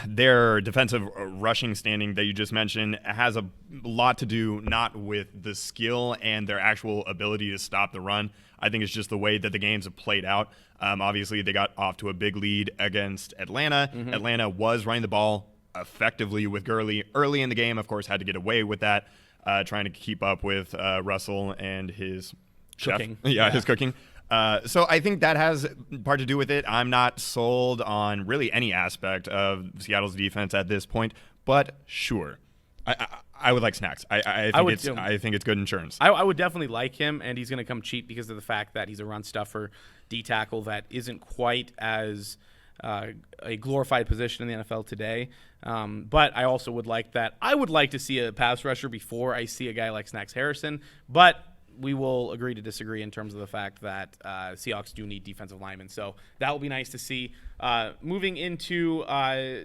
their defensive rushing standing that you just mentioned has a lot to do not with the skill and their actual ability to stop the run. I think it's just the way that the games have played out. Obviously, they got off to a big lead against Atlanta. Mm-hmm. Atlanta was running the ball effectively with Gurley early in the game. Of course, had to get away with that, trying to keep up with Russell and his cooking. His cooking. So I think that has part to do with it. I'm not sold on really any aspect of Seattle's defense at this point, but sure, I would like Snacks. I think it's good insurance. I would definitely like him, and he's going to come cheap because of the fact that he's a run stuffer D tackle that isn't quite as a glorified position in the NFL today. But I also would like that. I would like to see a pass rusher before I see a guy like Snacks Harrison, but we will agree to disagree in terms of the fact that Seahawks do need defensive linemen. So that will be nice to see. Moving into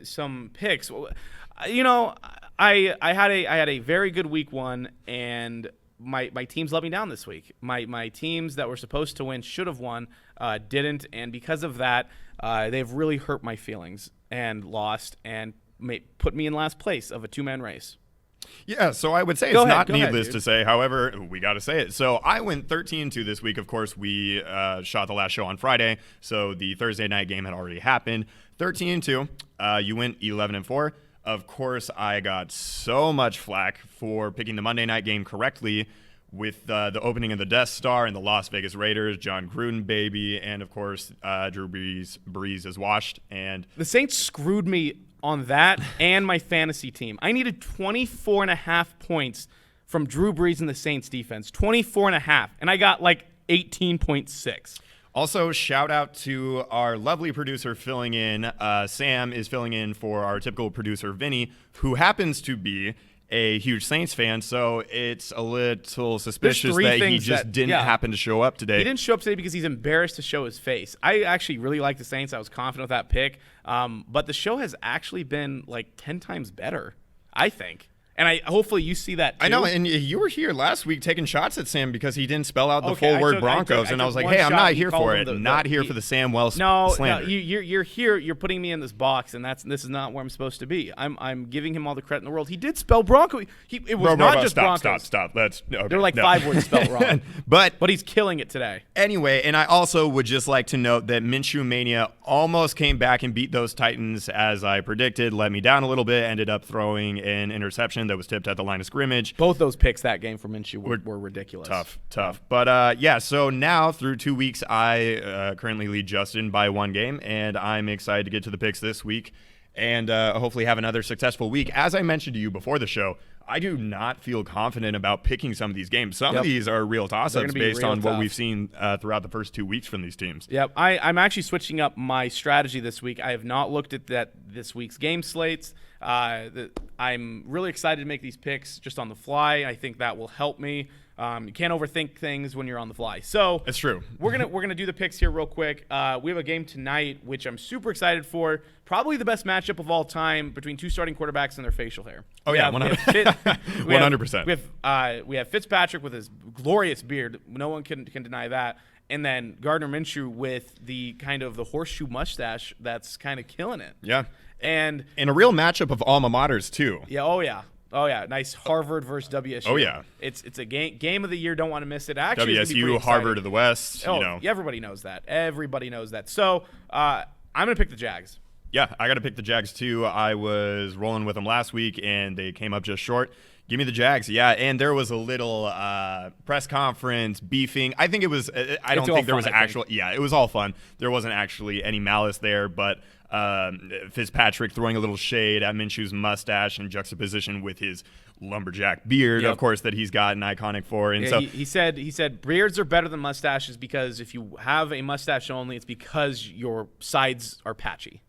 some picks, I had a very good week 1, and my teams let me down this week. My teams that were supposed to win should have won, didn't, and because of that, they've really hurt my feelings and lost and put me in last place of a 2-man race. Yeah, so I would say it's not needless to say. However, we got to say it. So I went 13-2 this week. Of course, we shot the last show on Friday, so the Thursday night game had already happened. 13-2. You went 11-4. Of course, I got so much flack for picking the Monday night game correctly with the opening of the Death Star and the Las Vegas Raiders, John Gruden baby, and of course, Drew Brees is washed. And the Saints screwed me on that and my fantasy team. I needed 24.5 points from Drew Brees and the Saints defense. 24.5, and I got like 18.6. Also, shout out to our lovely producer filling in. Sam is filling in for our typical producer, Vinny, who happens to be a huge Saints fan, so it's a little suspicious that he just didn't happen to show up today. He didn't show up today because he's embarrassed to show his face. I actually really like the Saints. I was confident with that pick, but the show has actually been like 10 times better, I think. And hopefully you see that too. I know, and you were here last week taking shots at Sam because he didn't spell out the full word Broncos, and I was like, hey, I'm not here for it. Not here for the Sam Wells slander. No, you're here. You're putting me in this box, and this is not where I'm supposed to be. I'm giving him all the credit in the world. He did spell Bronco. It was not just Broncos. Stop. There were like 5 words spelled wrong. but he's killing it today. Anyway, and I also would just like to note that Minshew Mania almost came back and beat those Titans as I predicted. Let me down a little bit. Ended up throwing an interception that was tipped at the line of scrimmage. Both those picks that game for Minshew were ridiculous. Tough. But so now through 2 weeks, I currently lead Justin by 1 game, and I'm excited to get to the picks this week and hopefully have another successful week. As I mentioned to you before the show, I do not feel confident about picking some of these games. Some of these are real toss-ups based on what we've seen throughout the first 2 weeks from these teams. Yep, I'm actually switching up my strategy this week. I have not looked at this week's game slates. I'm really excited to make these picks just on the fly. I think that will help me. You can't overthink things when you're on the fly. So it's true. We're gonna do the picks here real quick. We have a game tonight, which I'm super excited for. Probably the best matchup of all time between 2 starting quarterbacks and their facial hair. Oh yeah, 100%. We have Fitzpatrick with his glorious beard. No one can deny that. And then Gardner Minshew with the kind of the horseshoe mustache that's kind of killing it. Yeah. And a real matchup of alma maters too. Yeah. Oh yeah. Nice Harvard versus WSU. Oh yeah. It's a game of the year. Don't want to miss it. Actually, WSU, Harvard of the West. Oh, everybody knows that. So I'm gonna pick the Jags. Yeah, I got to pick the Jags too. I was rolling with them last week, and they came up just short. Give me the Jags. Yeah, and there was a little press conference beefing. I think it was I don't think there was actual – yeah, it was all fun. There wasn't actually any malice there, but Fitzpatrick throwing a little shade at Minshew's mustache in juxtaposition with his lumberjack beard, of course, that he's got an iconic for. And so he said beards are better than mustaches because if you have a mustache only, it's because your sides are patchy.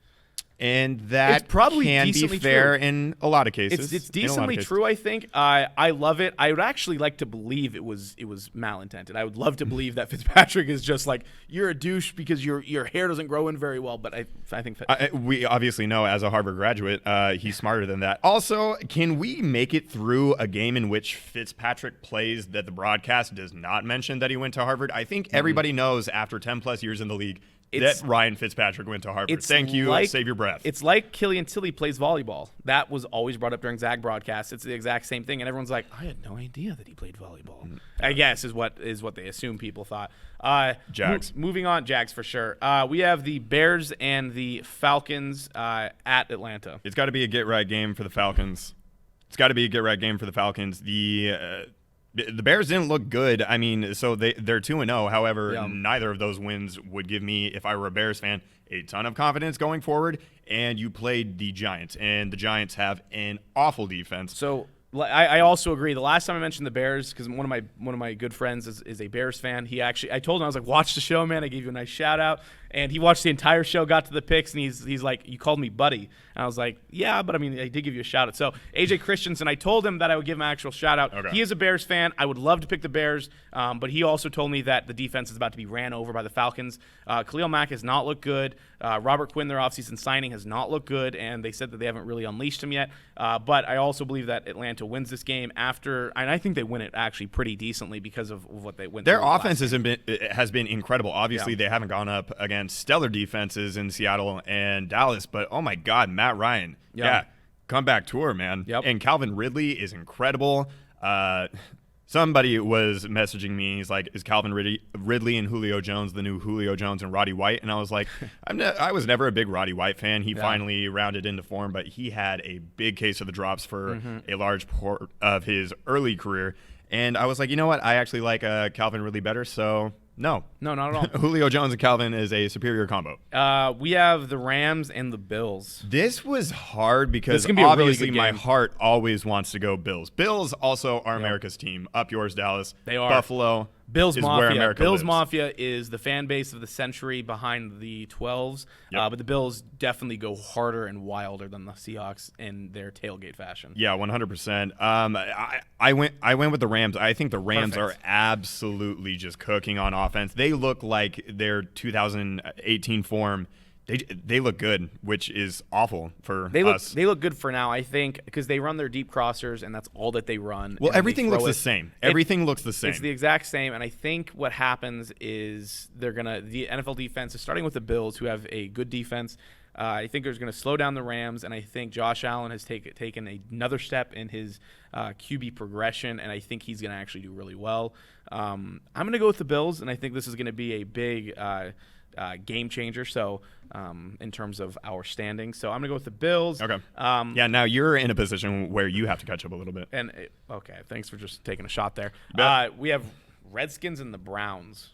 And that probably can be fair in a lot of cases. It's decently true, I think. I love it. I would actually like to believe it was malintended. I would love to believe that Fitzpatrick is just like, you're a douche because your hair doesn't grow in very well. But I think we obviously know as a Harvard graduate, he's smarter than that. Also, can we make it through a game in which Fitzpatrick plays that the broadcast does not mention that he went to Harvard? I think everybody knows after 10 plus years in the league that Ryan Fitzpatrick went to Harvard. Thank you. Save your breath. It's like Killian Tilly plays volleyball. That was always brought up during Zag broadcasts. It's the exact same thing, and everyone's like, I had no idea that he played volleyball. I guess is what they assume people thought. Jags. Moving on, Jags for sure. We have the Bears and the Falcons at Atlanta. It's got to be a get-right game for the Falcons. The Bears didn't look good. I mean, so they're 2-0. However, neither of those wins would give me, if I were a Bears fan, a ton of confidence going forward. And you played the Giants, and the Giants have an awful defense. So I also agree. The last time I mentioned the Bears, because one of my good friends is a Bears fan. I told him, I was like, watch the show, man. I gave you a nice shout out, And he watched the entire show, got to the picks, and he's like, "You called me buddy." And I was like, "Yeah, but I mean, I did give you a shout out." So AJ Christensen, I told him that I would give him an actual shout out. Okay. He is a Bears fan. I would love to pick the Bears, but he also told me that the defense is about to be ran over by the Falcons. Khalil Mack has not looked good. Robert Quinn, their offseason signing, has not looked good, and they said that they haven't really unleashed him yet. But I also believe that Atlanta wins this game and I think they win it actually pretty decently because of what they went Their through offense has been incredible. Obviously, Yeah. they haven't gone up against stellar defenses in Seattle and Dallas, but oh my God, Matt Ryan. Yeah. Comeback tour, man. Yep. And Calvin Ridley is incredible. Somebody was messaging me. He's like, "Is Calvin Ridley and Julio Jones the new Julio Jones and Roddy White?" And I was like, I was never a big Roddy White fan. He finally rounded into form, but he had a big case of the drops for a large part of his early career. And I was like, you know what? I actually like Calvin Ridley better. So no, No, not at all. Julio Jones and Calvin is a superior combo. We have the Rams and the Bills. This was hard because This can be a really obviously good my game. heart always wants to go Bills. Bills also are America's team. Up yours, Dallas. They are. Buffalo Bills is Mafia. where America Bills lives. Mafia is the fan base of the century behind the 12s, Yep. but the Bills definitely go harder and wilder than the Seahawks in their tailgate fashion. Yeah, 100%. I went with the Rams. I think the Rams Perfect. are absolutely just cooking on offense. They look like their 2018 form. They look good, which is awful for us. They look good for now, I think, because they run their deep crossers, and that's all that they run. Well, and everything they looks throw the it. same. Everything looks the same. It's the exact same, and I think what happens is the NFL defense is starting with the Bills, who have a good defense. I think they're going to slow down the Rams, and I think Josh Allen has taken another step in his QB progression, and I think he's going to actually do really well. I'm going to go with the Bills, and I think this is going to be a big game changer. So in terms of our standing, so I'm going to go with the Bills. Okay. Yeah, now you're in a position where you have to catch up a little bit. And okay, thanks for just taking a shot there. Bet. We have Redskins and the Browns.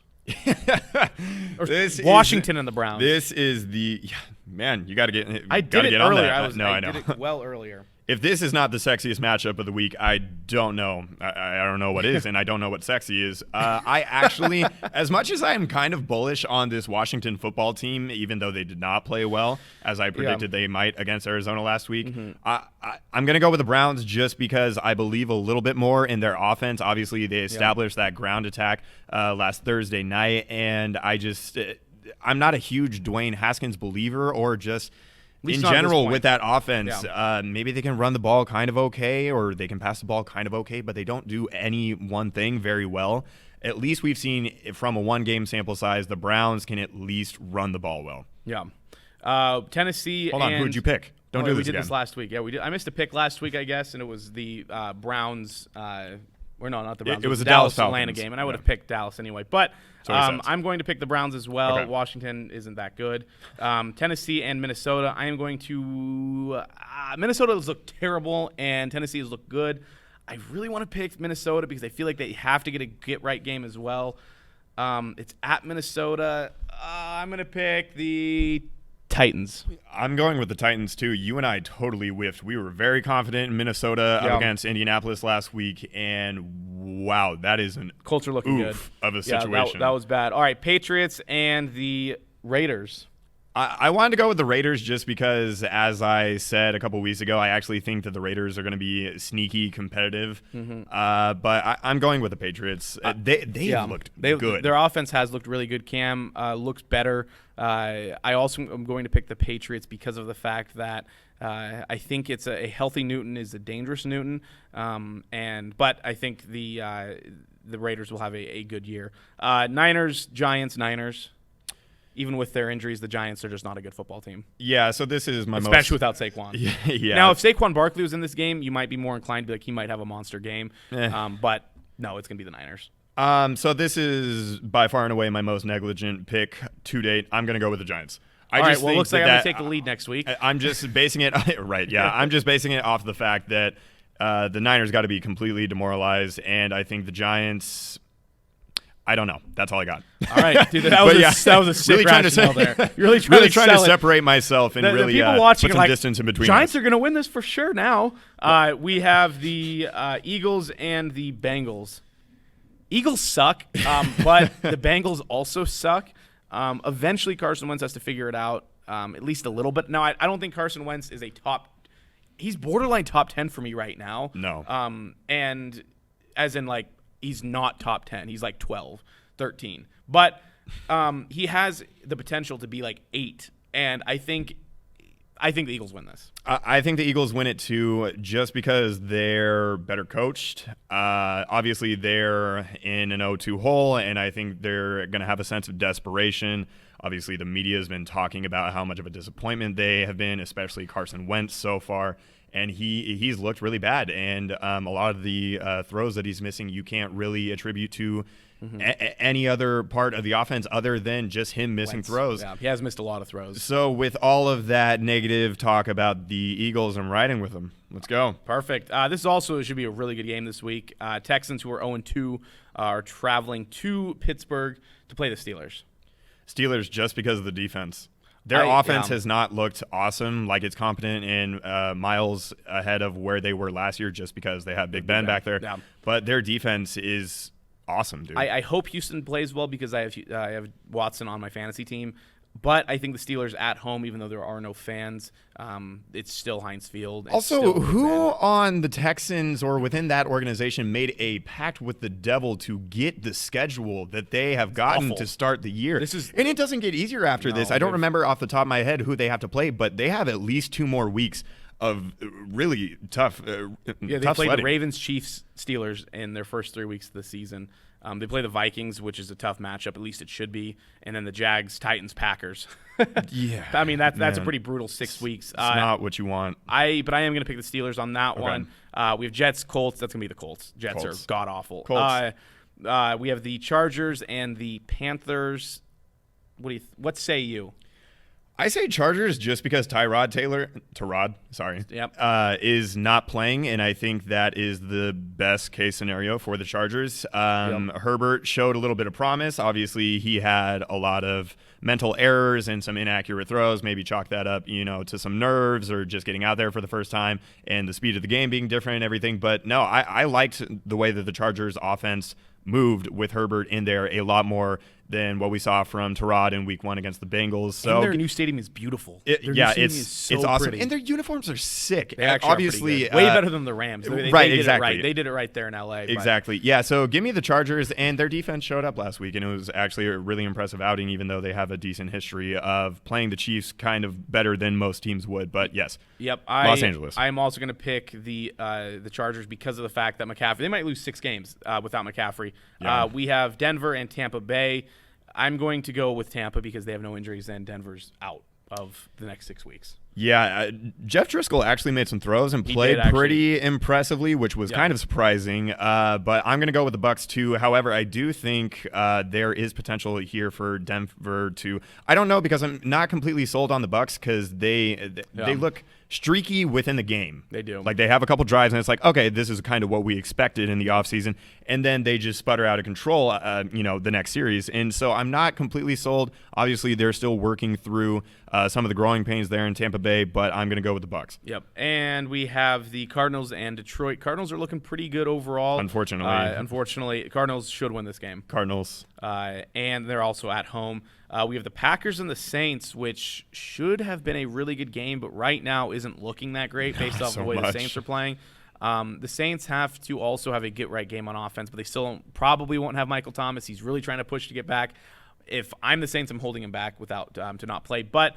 This Washington and the Browns. This is man. You got to get. I gotta did it get on earlier. that. I I know. did it well earlier. If this is not the sexiest matchup of the week, I don't know. I don't know what is, and I don't know what sexy is. I actually, as much as I am kind of bullish on this Washington football team, even though they did not play well, as I predicted they might against Arizona last week, I'm going to go with the Browns just because I believe a little bit more in their offense. Obviously, they established that ground attack last Thursday night, and I'm not a huge Dwayne Haskins believer or just – in general, with that offense, maybe they can run the ball kind of okay, or they can pass the ball kind of okay, but they don't do any one thing very well. At least we've seen from a one-game sample size, the Browns can at least run the ball well. Yeah. Tennessee. Hold on, who'd you pick? Don't do this We did again. this last week. Yeah, we did. I missed a pick last week, I guess, and it was the Browns. Or no, not the Browns. It was the the Dallas Atlanta Falcons. game, and I would have picked Dallas anyway. But I'm going to pick the Browns as well. Okay. Washington isn't that good. Tennessee and Minnesota. I am going to Minnesota has looked terrible, and Tennessee has looked good. I really want to pick Minnesota because I feel like they have to get a get-right game as well. It's at Minnesota. I'm going to pick the Titans. I'm going with the Titans, too. You and I totally whiffed. We were very confident in Minnesota up against Indianapolis last week, and wow, that is an Culture looking good of a situation. That was bad. All right, Patriots and the Raiders. I wanted to go with the Raiders just because, as I said a couple weeks ago, I actually think that the Raiders are going to be sneaky competitive. But I'm going with the Patriots. They looked good. Their offense has looked really good. Cam looks better. I also am going to pick the Patriots because of the fact that I think it's a healthy Newton is a dangerous Newton. But I think the Raiders will have a good year. Niners, Giants, Niners. Even with their injuries, the Giants are just not a good football team. Yeah, so this is my especially without Saquon. Yeah. Now, if Saquon Barkley was in this game, you might be more inclined to be like he might have a monster game. But no, it's going to be the Niners. So this is by far and away my most negligent pick to date. I'm going to go with the Giants. All right, well, it looks like I'm going to take the lead next week. I'm just basing it right. Yeah, I'm just basing it off the fact that the Niners got to be completely demoralized, and I think the Giants. I don't know. That's all I got. All right, dude. That was a sick rationale there. You're really trying to separate myself and the people watching put some distance in between. Giants are going to win this for sure. Now we have the Eagles and the Bengals. Eagles suck, but the Bengals also suck. Eventually, Carson Wentz has to figure it out, at least a little bit. Now, I don't think Carson Wentz is he's borderline top 10 for me right now. No. And as in, like, he's not top 10. He's like 12, 13. But he has the potential to be like 8. And I think the Eagles win this. I think the Eagles win it too, just because they're better coached. Obviously, they're in an 0-2 hole, and I think they're going to have a sense of desperation. Obviously, the media has been talking about how much of a disappointment they have been, especially Carson Wentz so far. And he's looked really bad. And a lot of the throws that he's missing, you can't really attribute to any other part of the offense other than just him missing throws. Yeah, he has missed a lot of throws. So with all of that negative talk about the Eagles, I'm riding with them. Let's go. Perfect. This also should be a really good game this week. Texans, who are 0-2, are traveling to Pittsburgh to play the Steelers. Steelers, just because of the defense. Their offense has not looked awesome, like it's competent and miles ahead of where they were last year just because they have Big Ben back there. Yeah. But their defense is awesome, dude. I hope Houston plays well because I have Watson on my fantasy team. But I think the Steelers at home, even though there are no fans, it's still Heinz Field. Also, who on the Texans or within that organization made a pact with the devil to get the schedule that they have gotten to start the year? And it doesn't get easier after this. I don't remember off the top of my head who they have to play, but they have at least 2 more weeks of really tough they played the Ravens, Chiefs, Steelers in their first 3 weeks of the season. They play the Vikings, which is a tough matchup. At least it should be. And then the Jags, Titans, Packers. Yeah. I mean, that's a pretty brutal 6 weeks. It's not what you want. But I am going to pick the Steelers on that one. We have Jets, Colts. That's going to be the Colts. Jets are god-awful. We have the Chargers and the Panthers. What say you? I say Chargers just because Tyrod is not playing, and I think that is the best case scenario for the Chargers. Herbert showed a little bit of promise. Obviously, he had a lot of mental errors and some inaccurate throws. Maybe chalk that up, to some nerves or just getting out there for the first time and the speed of the game being different and everything. But no, I liked the way that the Chargers offense moved with Herbert in there a lot more than what we saw from Tyrod in Week 1 against the Bengals. So and their new stadium is beautiful. It's awesome, pretty. And their uniforms are sick. They obviously are way better than the Rams. They exactly. They did it right there in LA. Exactly. Yeah. So give me the Chargers, and their defense showed up last week, and it was actually a really impressive outing, even though they have a decent history of playing the Chiefs kind of better than most teams would. But yes. Yep. Los Angeles. I am also going to pick the Chargers because of the fact that McCaffrey. They might lose 6 games without McCaffrey. Yeah. We have Denver and Tampa Bay. I'm going to go with Tampa because they have no injuries and Denver's out of the next 6 weeks. Yeah, Jeff Driscoll actually made some throws and played pretty impressively, which was kind of surprising. But I'm going to go with the Bucs too. However, I do think there is potential here for Denver to. I don't know because I'm not completely sold on the Bucs because they look streaky within the game. They do. Like they have a couple drives and it's like, okay, this is kind of what we expected in the offseason. And then they just sputter out of control, the next series. And so I'm not completely sold. Obviously, they're still working through some of the growing pains there in Tampa Bay, but I'm going to go with the Bucs. Yep. And we have the Cardinals and Detroit. Cardinals are looking pretty good overall. Unfortunately, Cardinals should win this game. Cardinals. And they're also at home. We have the Packers and the Saints, which should have been a really good game, but right now isn't looking that great based off the way the Saints are playing. The Saints have to also have a get-right game on offense, but they still probably won't have Michael Thomas. He's really trying to push to get back. If I'm the Saints, I'm holding him back without to not play. But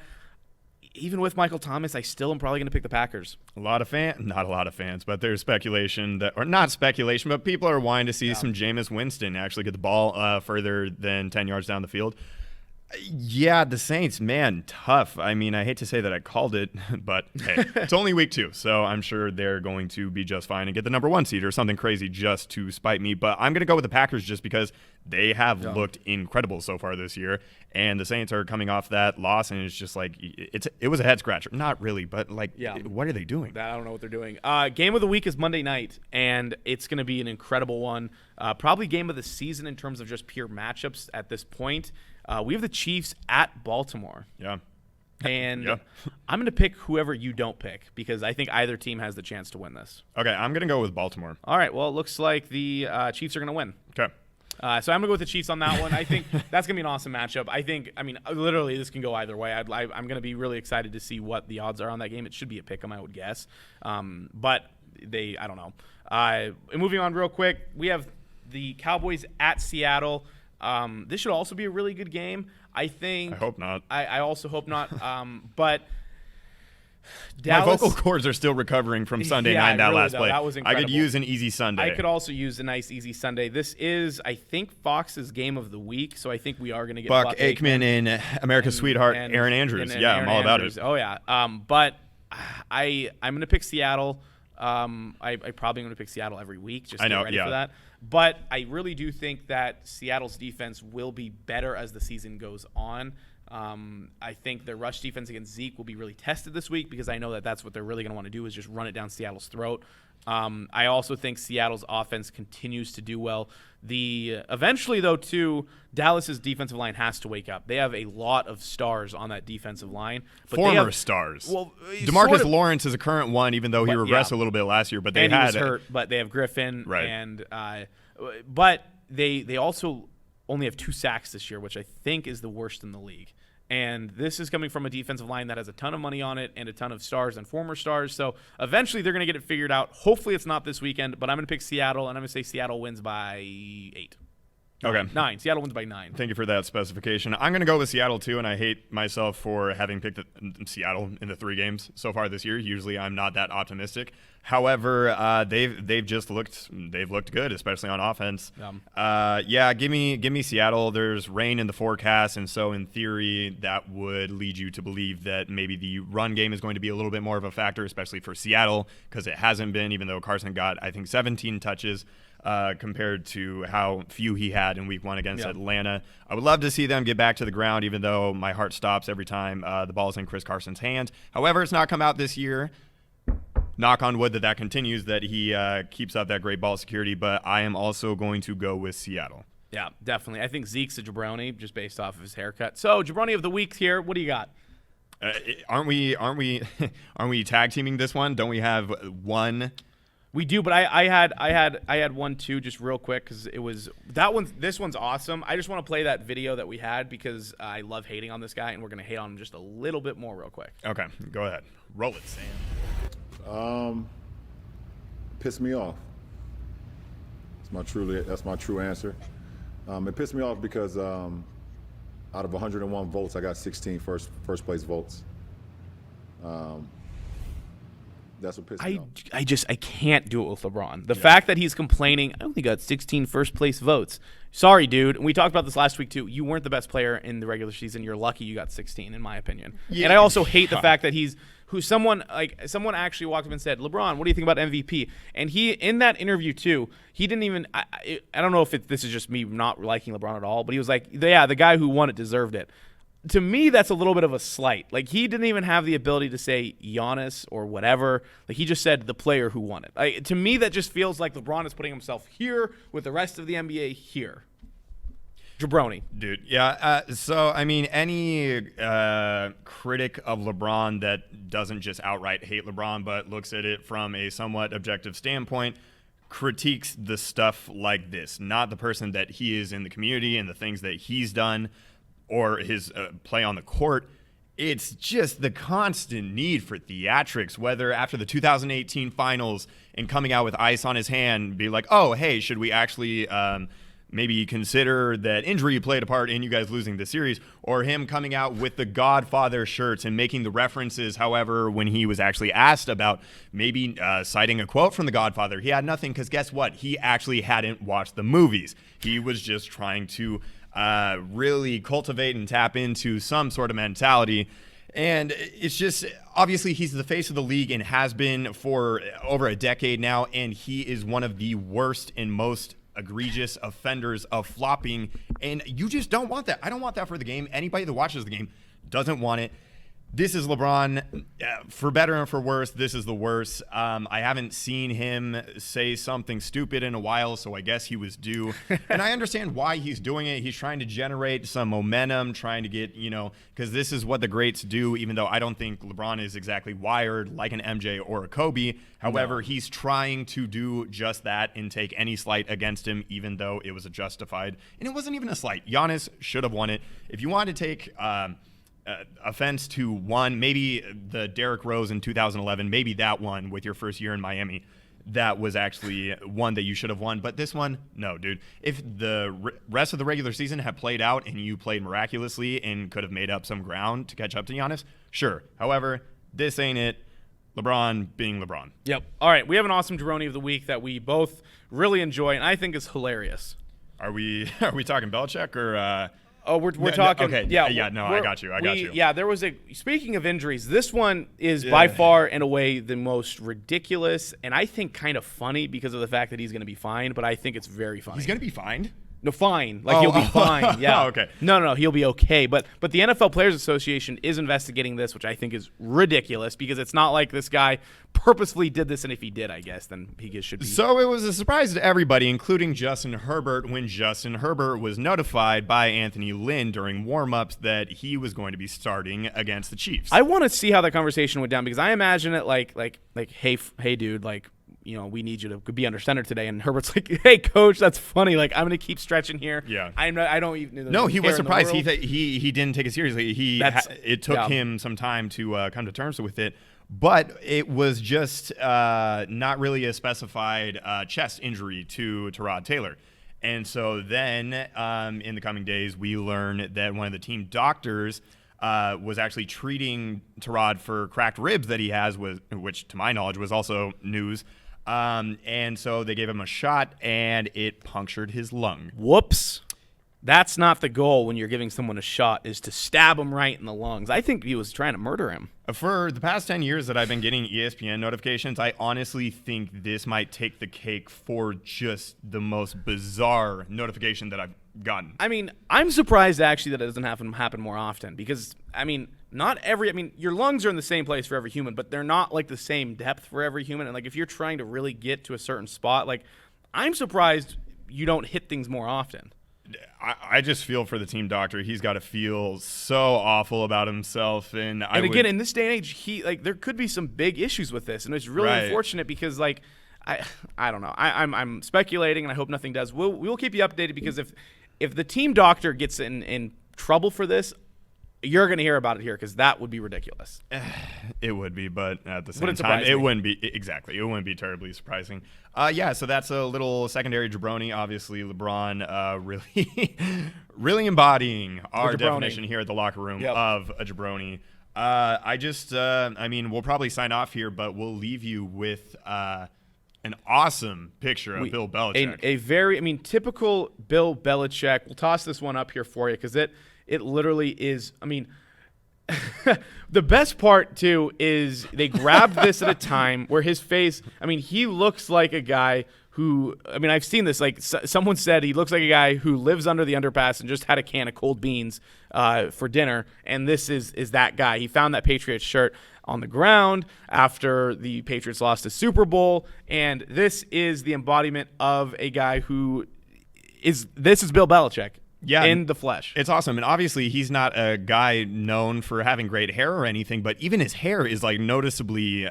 even with Michael Thomas, I still am probably going to pick the Packers. Not a lot of fans, but there's speculation that, or not speculation, but people are wanting to see some Jameis Winston actually get the ball further than 10 yards down the field. Yeah, the Saints, man, tough. I mean, I hate to say that I called it, but hey, it's only week 2, so I'm sure they're going to be just fine and get the number 1 seed or something crazy just to spite me. But I'm going to go with the Packers just because they have looked incredible so far this year, and the Saints are coming off that loss, and it's just like it was a head scratcher. Not really, but what are they doing? I don't know what they're doing. Game of the week is Monday night, and it's going to be an incredible one. Probably game of the season in terms of just pure matchups at this point. We have the Chiefs at Baltimore. Yeah. And I'm going to pick whoever you don't pick because I think either team has the chance to win this. Okay, I'm going to go with Baltimore. All right, well, it looks like the Chiefs are going to win. Okay. So I'm going to go with the Chiefs on that one. I think that's going to be an awesome matchup. I mean, literally, this can go either way. I'm going to be really excited to see what the odds are on that game. It should be a pick 'em, I would guess. But I don't know. Moving on real quick, we have the Cowboys at Seattle. This should also be a really good game. I hope not. I also hope not. But Dallas, Dallas, my vocal cords are still recovering from Sunday night, that really, last play. That was incredible. I could use an easy Sunday. I could also use a nice easy Sunday. This is, I think, Fox's game of the week, so I think we are going to get Buck Aikman and America's sweetheart, Aaron Andrews. I'm all about it. Oh, yeah. But I'm going to pick Seattle. I probably going to pick Seattle every week just to get ready for that. But I really do think that Seattle's defense will be better as the season goes on. I think their rush defense against Zeke will be really tested this week because I know that that's what they're really going to want to do is just run it down Seattle's throat. I also think Seattle's offense continues to do well. Eventually, though, too, Dallas's defensive line has to wake up. They have a lot of stars on that defensive line. But Former stars. Well, DeMarcus Lawrence is a current one, even though he regressed a little bit last year. But he was hurt. But they have Griffin, right? And but they also only have 2 sacks this year, which I think is the worst in the league. And this is coming from a defensive line that has a ton of money on it and a ton of stars and former stars. So eventually they're going to get it figured out. Hopefully it's not this weekend, but I'm going to pick Seattle, and I'm going to say Seattle wins by 8. Okay. 9. Seattle wins by 9. Thank you for that specification. I'm going to go with Seattle, too, and I hate myself for having picked Seattle in the 3 games so far this year. Usually I'm not that optimistic. However, they've looked good, especially on offense. Give me Seattle. There's rain in the forecast, and so in theory that would lead you to believe that maybe the run game is going to be a little bit more of a factor, especially for Seattle, because it hasn't been, even though Carson got, I think, 17 touches compared to how few he had in week 1 against Atlanta. I would love to see them get back to the ground, even though my heart stops every time the ball's in Chris Carson's hands. However, it's not come out this year. Knock on wood that continues, that he keeps up that great ball security, but I am also going to go with Seattle. Yeah, definitely. I think Zeke's a jabroni just based off of his haircut. So, jabroni of the week here. What do you got? Aren't we tag teaming this one? Don't we have one? We do, but I had one too, just real quick, because it was that one. This one's awesome. I just want to play that video that we had because I love hating on this guy, and we're gonna hate on him just a little bit more, real quick. Okay, go ahead, roll it, Sam. Pissed me off. That's my true answer. It pissed me off because out of 101 votes, I got 16 first place votes. That's what pissed me off. I can't do it with LeBron. The fact that he's complaining, I only got 16 first place votes. Sorry, dude. And we talked about this last week too. You weren't the best player in the regular season. You're lucky you got 16, in my opinion. Yeah. And I also hate the fact that someone actually walked up and said, LeBron, what do you think about MVP? And he, in that interview too, he didn't even, I don't know if this is just me not liking LeBron at all, but he was like, yeah, the guy who won it deserved it. To me, that's a little bit of a slight. Like, he didn't even have the ability to say Giannis or whatever. Like, he just said the player who won it. To me, that just feels like LeBron is putting himself here with the rest of the NBA here. Jabroni. Dude, yeah. So, I mean, any critic of LeBron that doesn't just outright hate LeBron but looks at it from a somewhat objective standpoint critiques the stuff like this, not the person that he is in the community and the things that he's done or his play on the court. It's just the constant need for theatrics, whether after the 2018 finals and coming out with ice on his hand, be like, oh, hey, should we actually maybe consider that injury played a part in you guys losing the series, or him coming out with the Godfather shirts and making the references. However, when he was actually asked about maybe citing a quote from the Godfather, he had nothing, because guess what? He actually hadn't watched the movies. He was just trying to really cultivate and tap into some sort of mentality. And it's just, obviously, he's the face of the league and has been for over a decade now, and he is one of the worst and most egregious offenders of flopping, and you just don't want that. I don't want that for the game. Anybody that watches the game doesn't want it. This is LeBron. For better and for worse, this is the worst. I haven't seen him say something stupid in a while, so I guess he was due. And I understand why he's doing it. He's trying to generate some momentum, trying to get, because this is what the greats do, even though I don't think LeBron is exactly wired like an MJ or a Kobe. However, he's trying to do just that and take any slight against him, even though it was a justified. And it wasn't even a slight. Giannis should have won it. If you want to take offense to one, maybe the Derrick Rose in 2011, maybe that one with your first year in Miami, that was actually one that you should have won. But this one, no, dude. If the rest of the regular season had played out and you played miraculously and could have made up some ground to catch up to Giannis, sure. However, this ain't it. LeBron being LeBron. Yep. All right, we have an awesome Dronie of the week that we both really enjoy and I think is hilarious. Are we talking Belichick or Oh, we're talking. Okay. Yeah. I got you. Yeah, there was speaking of injuries, this one is by far, in a way, the most ridiculous and I think kind of funny because of the fact that he's going to be fined, but I think it's very funny. He's going to be fined? No, fine. Like, he'll be fine. Yeah. Oh, okay. No, he'll be okay. But the NFL Players Association is investigating this, which I think is ridiculous because it's not like this guy purposefully did this, and if he did, I guess, then he should be. So it was a surprise to everybody, including Justin Herbert, when Justin Herbert was notified by Anthony Lynn during warm-ups that he was going to be starting against the Chiefs. I want to see how that conversation went down because I imagine it like, hey, dude, like, we need you to be under center today. And Herbert's like, hey, coach, that's funny. Like, I'm going to keep stretching here. Yeah. I don't even. No, he was surprised. He didn't take it seriously. It took him some time to come to terms with it. But it was just not really a specified chest injury to Tyrod Taylor. And so then in the coming days, we learned that one of the team doctors was actually treating Tyrod for cracked ribs that he has, which to my knowledge was also news. And so they gave him a shot, and it punctured his lung. Whoops. That's not the goal when you're giving someone a shot, is to stab him right in the lungs. I think he was trying to murder him. For the past 10 years that I've been getting ESPN notifications, I honestly think this might take the cake for just the most bizarre notification that I've gotten. I mean, I'm surprised actually that it doesn't happen more often because, your lungs are in the same place for every human, but they're not like the same depth for every human. And like, if you're trying to really get to a certain spot, like, I'm surprised you don't hit things more often. I just feel for the team doctor. He's got to feel so awful about himself. And again, in this day and age, there could be some big issues with this. And it's really unfortunate because, like, I don't know. I'm speculating, and I hope nothing does. We'll keep you updated because if the team doctor gets in trouble for this, you're going to hear about it here because that would be ridiculous. It would be, but at the same time, it wouldn't be. Exactly. It wouldn't be terribly surprising. So that's a little secondary jabroni. Obviously, LeBron really embodying our definition here at the locker room of a jabroni. We'll probably sign off here, but we'll leave you with an awesome picture of Bill Belichick. A very, typical Bill Belichick. We'll toss this one up here for you because it literally is, the best part, too, is they grabbed this at a time where his face, he looks like a guy who, I've seen this, like someone said he looks like a guy who lives under the underpass and just had a can of cold beans for dinner, and this is that guy. He found that Patriots shirt on the ground after the Patriots lost the Super Bowl, and this is the embodiment of a guy who is Bill Belichick. Yeah, in the flesh. It's awesome. And obviously, he's not a guy known for having great hair or anything, but even his hair is like noticeably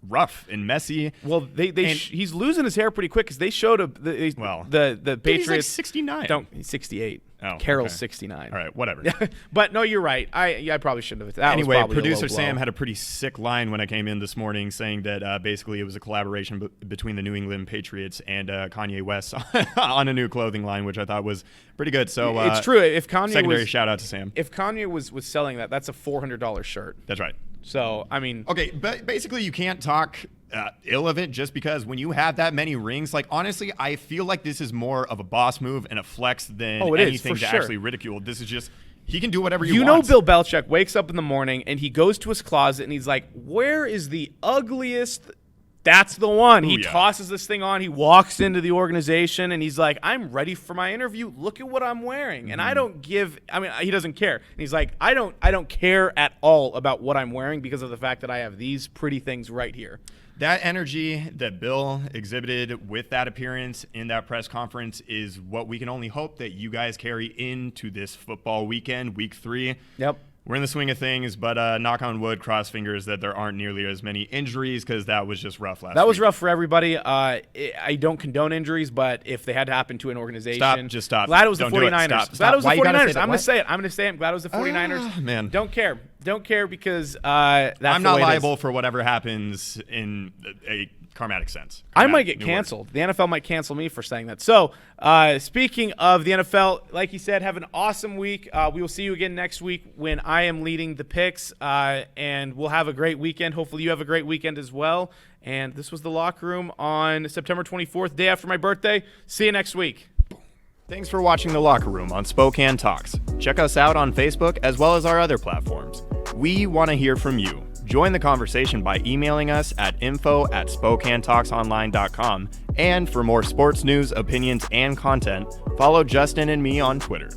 rough and messy. Well, he's losing his hair pretty quick because they showed the Patriots. He's like 69. He's 68. Oh, Carroll's okay. 69. All right, whatever. But no, you're right. I probably shouldn't have. Anyway, producer Sam had a pretty sick line when I came in this morning saying that basically it was a collaboration between the New England Patriots and Kanye West on a new clothing line, which I thought was pretty good. So it's true. If Kanye secondary shout out to Sam. If Kanye was selling that's a $400 shirt. That's right. So, Okay, but basically you can't talk ill of it just because when you have that many rings, like, honestly, I feel like this is more of a boss move and a flex than anything to actually ridicule. This is just, he can do whatever he wants. Bill Belichick wakes up in the morning and he goes to his closet and he's like, where is the ugliest That's the one. He Ooh, yeah. tosses this thing on. He walks into the organization, and he's like, I'm ready for my interview. Look at what I'm wearing. And I don't give – I mean, he doesn't care. And he's like, I don't care at all about what I'm wearing because of the fact that I have these pretty things right here. That energy that Bill exhibited with that appearance in that press conference is what we can only hope that you guys carry into this football weekend, week 3. Yep. We're in the swing of things, but knock on wood, cross fingers that there aren't nearly as many injuries because that was just rough last week. That was rough for everybody. I don't condone injuries, but if they had to happen to an organization. Just stop. Glad it was Don't the do it. 49ers. Stop. Glad it was the Why you gotta say 49ers. that? I'm going What? to say it. I'm going to say it. Glad it was the 49ers. Man. Don't care. Don't care because that's I'm the not way it is. liable for whatever happens in a karmatic sense. I might get New word. canceled. The NFL might cancel me for saying that. So, speaking of the NFL, like you said, have an awesome week. We will see you again next week when I am leading the picks, and we'll have a great weekend. Hopefully you have a great weekend as well. And this was The Locker Room on September 24th, day after my birthday. See you next week. Thanks for watching The Locker Room on Spokane Talks. Check us out on Facebook as well as our other platforms. We want to hear from you. Join the conversation by emailing us at info@SpokaneTalksOnline.com. And for more sports news, opinions, and content, follow Justin and me on Twitter.